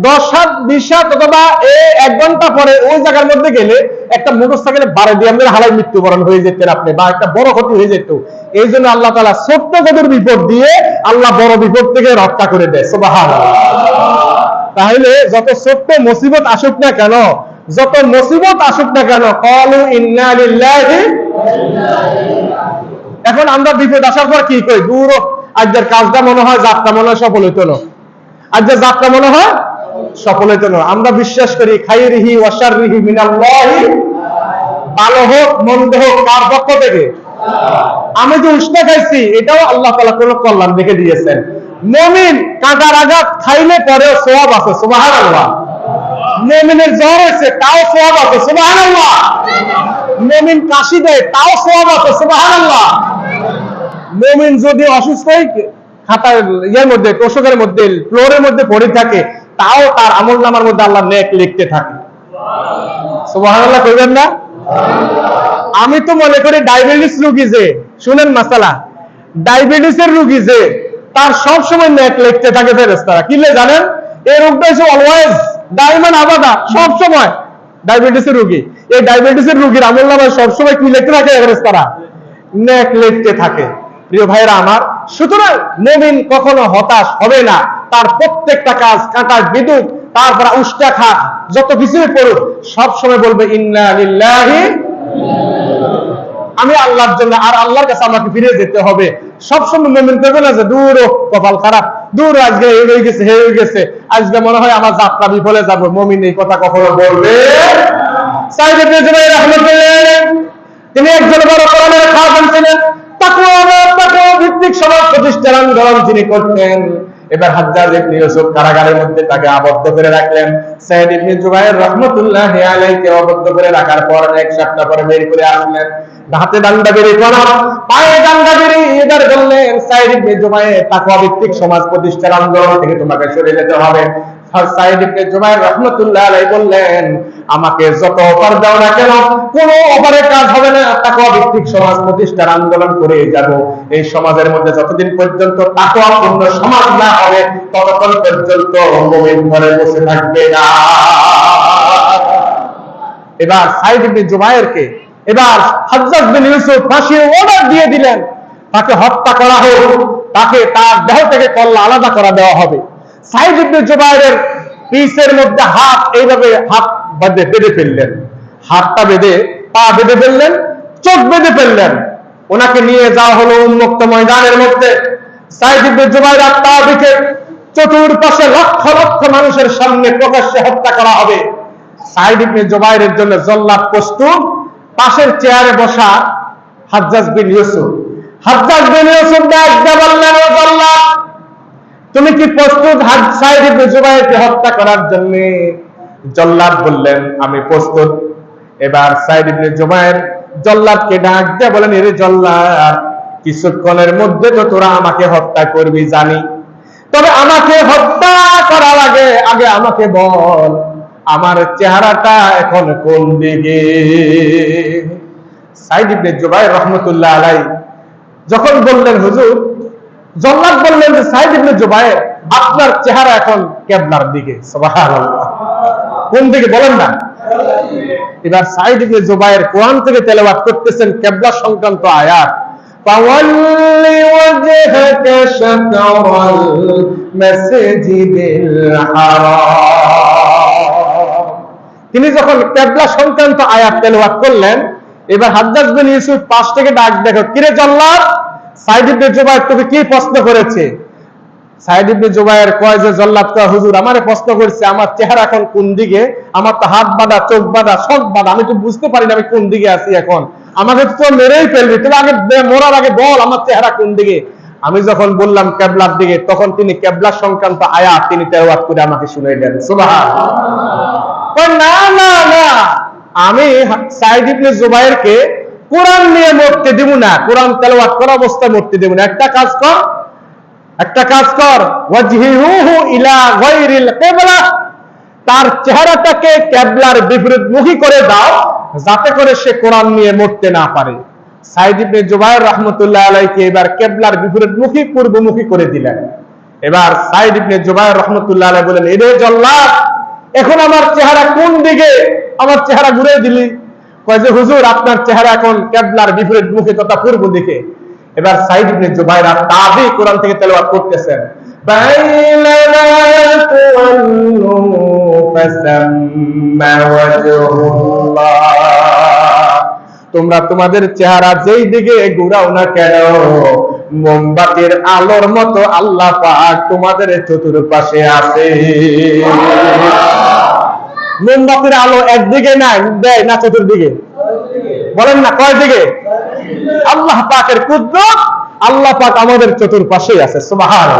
10 হাত 20 হাত অথবা 1 ঘন্টা পরে ওই জায়গার মধ্যে গেলে একটা মোটরসাইকেলে বাড়ি দিয়ে আপনার হালাই মৃত্যুবরণ হয়ে যেতেন আপনি, বা একটা বড় ক্ষতি হয়ে যেত। এই জন্য আল্লাহ তাআলা ছোট্ট কদর বিপদ দিয়ে আল্লাহ বড় বিপদ থেকে রক্ষা করে দেয়। সুবহানাল্লাহ। তাহলে যত ছোট্ট মুসিবত আসুক না কেন, যত মুসিবত আসুক না কেন, ক্বালু ইন্না লিল্লাহি। এখন আমরা বিপদ আসার পর কি কই? দূর, আজকের কাজটা মনে হয় যাত্রা মনে হয় সফল হইতো না, আজকের যাত্রা মনে হয় সফল হইতো না। আমরা বিশ্বাস করি খাইরিহি ওয়া শাররিহি মিনাল্লাহি, ভালো হোক মন্দ হোক কার পক্ষ থেকে? আমি যে উষ্ণা খাইছি এটাও আল্লাহ তাআলা কোন কল্যাণ দেখে দিয়েছেন। মুমিন কাঁটার আঘাত খাইলে পরেও সওয়াব আছে, সুবহানাল্লাহ। মুমিনের জ্বর হয়েছে তাও সওয়াব আছে, সুবহানাল্লাহ। মুমিন কাশি দেয় তাও সওয়াব আছে, সুবহানাল্লাহ। মুমিন যদি অসুস্থ হয়ে খাতার ইয়ের মধ্যে, তোষকের মধ্যে, ফ্লোরের মধ্যে পড়ে থাকে, তাও তার আমলনামার মধ্যে আল্লাহ নেক লিখতে থাকে। সুবহানাল্লাহ কইবেন না? আমি তো মনে করি ডায়াবেটিস রোগী যে, শুনেন মাসালা, ডায়াবেটিসের রোগী যে, তার সব সময় নেক লিখতে থাকে ফেরেশতারা। কি লে জানেন? এই রোগটা হচ্ছে অলওয়েজ, দাইমান আবাদা, সব সময় ডায়াবেটিসের রোগী। এই ডায়াবেটিসের রোগীর আমলনামায় সব সময় কি লিখতে থাকে ফেরেশতারা? নেক লিখতে থাকে। প্রিয় ভাইরা আমার, সুতরাং মুমিন কখনো হতাশ হবে না। তার প্রত্যেকটা কাজ কাঁটা বিদ্যুৎ, তারপর উষ্টা খা, যত কিছুই পড়ুক, সব সময় বলবে ইন্না লিল্লাহি, আমি আল্লাহর জন্য, আর আল্লাহর কাছে আমাকে ফিরে যেতে হবে। সবসময় মুমিন করবে না যে দূর কপাল খারাপ, দূর আজকে এই হয়ে গেছে, হে হয়ে গেছে, আজকে মনে হয় আমার যাত্রা বিফলে যাব। মুমিন এই কথা কখনো বলবে। সাইয়েদ ইবনে জুবাইর রাহমাতুল্লাহ, তিনি একজন বড় কোরআনের খাদেম ছিলেন, তাকওয়া ভিত্তিক সমাজ প্রতিষ্ঠার আন্দোলন তিনি করতেন। এবার হাজ্জাজ ইবনে ইউসুফ কারাগারের মধ্যে তাকে আবদ্ধ করে রাখলেন। সাইয়েদ ইবনে জুবাইর রাহমাতুল্লাহি আলাইহি আবদ্ধ করে রাখার পর এক সপ্তাহ পরে বের করে আসলেন। হাতে ডান্ডা বেরি করা, পায়ে ডান্ডা বেরি, এবার বললেন সাইয়েদ ইবনে জুবাইর, তাকওয়া ভিত্তিক সমাজ প্রতিষ্ঠার আন্দোলন থেকে তোমাকে সরে যেতে হবে। সাইয়েদ ইবনে জুবাইর রাহমাতুল্লাহি আলাইহি বললেন, আমাকে যত অফার দাও না কেন, কোনো অফারে কাজ হবে না, তাকওয়া ভিত্তিক সমাজ প্রতিষ্ঠার আন্দোলন করে যাব। এই সমাজের মধ্যে যতদিন পর্যন্ত তাকওয়াপূর্ণ সমাজ না হবে, ততক্ষণ পর্যন্ত মুমিন ঘরে বসে থাকবে না। এবার সাইয়েদ ইবনে জুবাইরকে এবার হাজ্জাজ বিন ইউসুফ ফাঁসির অর্ডার দিয়ে দিলেন, তাকে হত্যা করা হোক, তাকে তার দেহ থেকে কল্লা আলাদা করা দেওয়া হবে। সাইয়েদ ইবনে জুবাইরের পিসের মধ্যে হাত এইভাবে হাত বেঁধে ফেললেন, হাতটা বেঁধে, পা বেঁধে ফেললেন, চোখ বেঁধে ফেললেন। ওনাকে নিয়ে যাওয়া হলো উন্মুক্ত ময়দানের মধ্যে। সাইয়েদ ইবনে জুবাইর আত্মাবিকে চতুর্পাশে লক্ষ লক্ষ মানুষের সামনে প্রকাশ্যে হত্যা করা হবে। সাইয়েদ ইবনে জুবাইরের জন্য জল্লাদ প্রস্তুত, পাশের চেয়ারে বসা হাজ্জাজ বিন ইউসুফ। হাজ্জাজ বিন ইউসুফ ডাকতে বললেন, ও জল্লাদ, তুমি কি প্রস্তুত সাইয়েদ ইবনে জুবাইরকে হত্যা করার জন্য? জল্লাদ বললেন, আমি প্রস্তুত। এবার সাইয়েদ ইবনে জুবাইর জল্লাদকে ডাক দিয়ে বলেন, এরে জল্লাদ, কিছুক্ষণের মধ্যে তো তোরা আমাকে হত্যা করবি জানি, তবে আমাকে হত্যা করার আগে আগে আমাকে বল আমার চেহারাটা এখন কোন দিকে? সাইয়েদ ইবনে জুবাইর রাহমাতুল্লাহ আলাইহি যখন বললেন, হুজুর, জল্লাদ বললেন যে সাইয়েদ ইবনে জুবাইর, আপনার চেহারা এখন কিবলার দিকে। সুবহানাল্লাহ। কোন দিকে বলেন না? এবার সাইয়েদ ইবনে জুবাইর কোরআন থেকে তেলাওয়াত করতেছেন কিবলা সংক্রান্ত আয়াত, ফাওয়াল্লি ওয়াজহাকা শাতরাল মাসজিদিল হারাম। তিনি যখন কিবলা সংক্রান্ত আয়াত তেলাওয়াত করলেন, এবার হাজ্জাজ বিন ইউসুফ পাশ থেকে ডাক দেখো, কিরে জল্লাদ, সাইদ ইবনে জুবায়ের তোকে কি প্রশ্ন করেছে? সাইদ ইবনে জুবায়ের কয় যে জল্লাদ কয়, হুজুর আমারে প্রশ্ন করেছে আমার চেহারা এখন কোন দিকে, আমার তো হাত বাঁধা, চোখ বাঁধা, সব বাঁধা, আমি তো বুঝতে পারি না আমি কোন দিকে আছি এখন, আমাকে তো মেরেই ফেলবি, তুমি আগে মরার আগে বল আমার চেহারা কোন দিকে। আমি যখন বললাম কিবলার দিকে, তখন তিনি কিবলা সংক্রান্ত আয়াত তিনি তেলাওয়াত করে আমাকে শুনিয়ে দেন। সুবহানাল্লাহ। না না না, আমি সাইদ ইবনে জুবায়েরকে কোরআন নিয়ে মরতে দেব না, কোরআন তেলাওয়াত করা অবস্থায় মরতে দেব না। একটা কাজ কর, ওয়াজহিহু ইলা গায়রিল কিবলা, তার চেহারাটাকে কিবলার বিপরীতমুখী করে দাও, যাতে করে সে কোরআন নিয়ে মরতে না পারে। সাইদ ইবনে জুবায়ের রাহমাতুল্লাহ আলাইহি এবার কিবলার বিপরীতমুখী পূর্বমুখী করে দিলেন। এবার সাইদ ইবনে জুবায়ের রাহমাতুল্লাহ আলাইহি বলেন, এরে জল্লাদ, এখন আমার চেহারা কোন দিকে? আমার চেহারা ঘুরে দিলি। কয় যে হুজুর আপনার চেহারা এখন কিবলার বিপরীতমুখী তথা পূর্ব দিকে। এবার সাইদ ইবনে জুবায়ের তাবি কোরআন থেকে তেলাওয়াত করতেছেন, বাইনামা তুওয়াল্লু ফাসাম্মা ওয়াজহুল্লাহ, তোমরা তোমাদের চেহারা যেই দিকে ঘুরাও না কেন, মোমবাতির আলোর মতো আল্লাহ পাক তোমাদের চতুর্পাশে আছে। মোমবাতির আলো একদিকে নাই দেয় না চতুর্দিকে? বলেন না কয় দিকে? আল্লাহ পাকের কুদরত, আল্লাহ পাক আমাদের চতুর্পাশেই আছে। সুবহানাল্লাহ।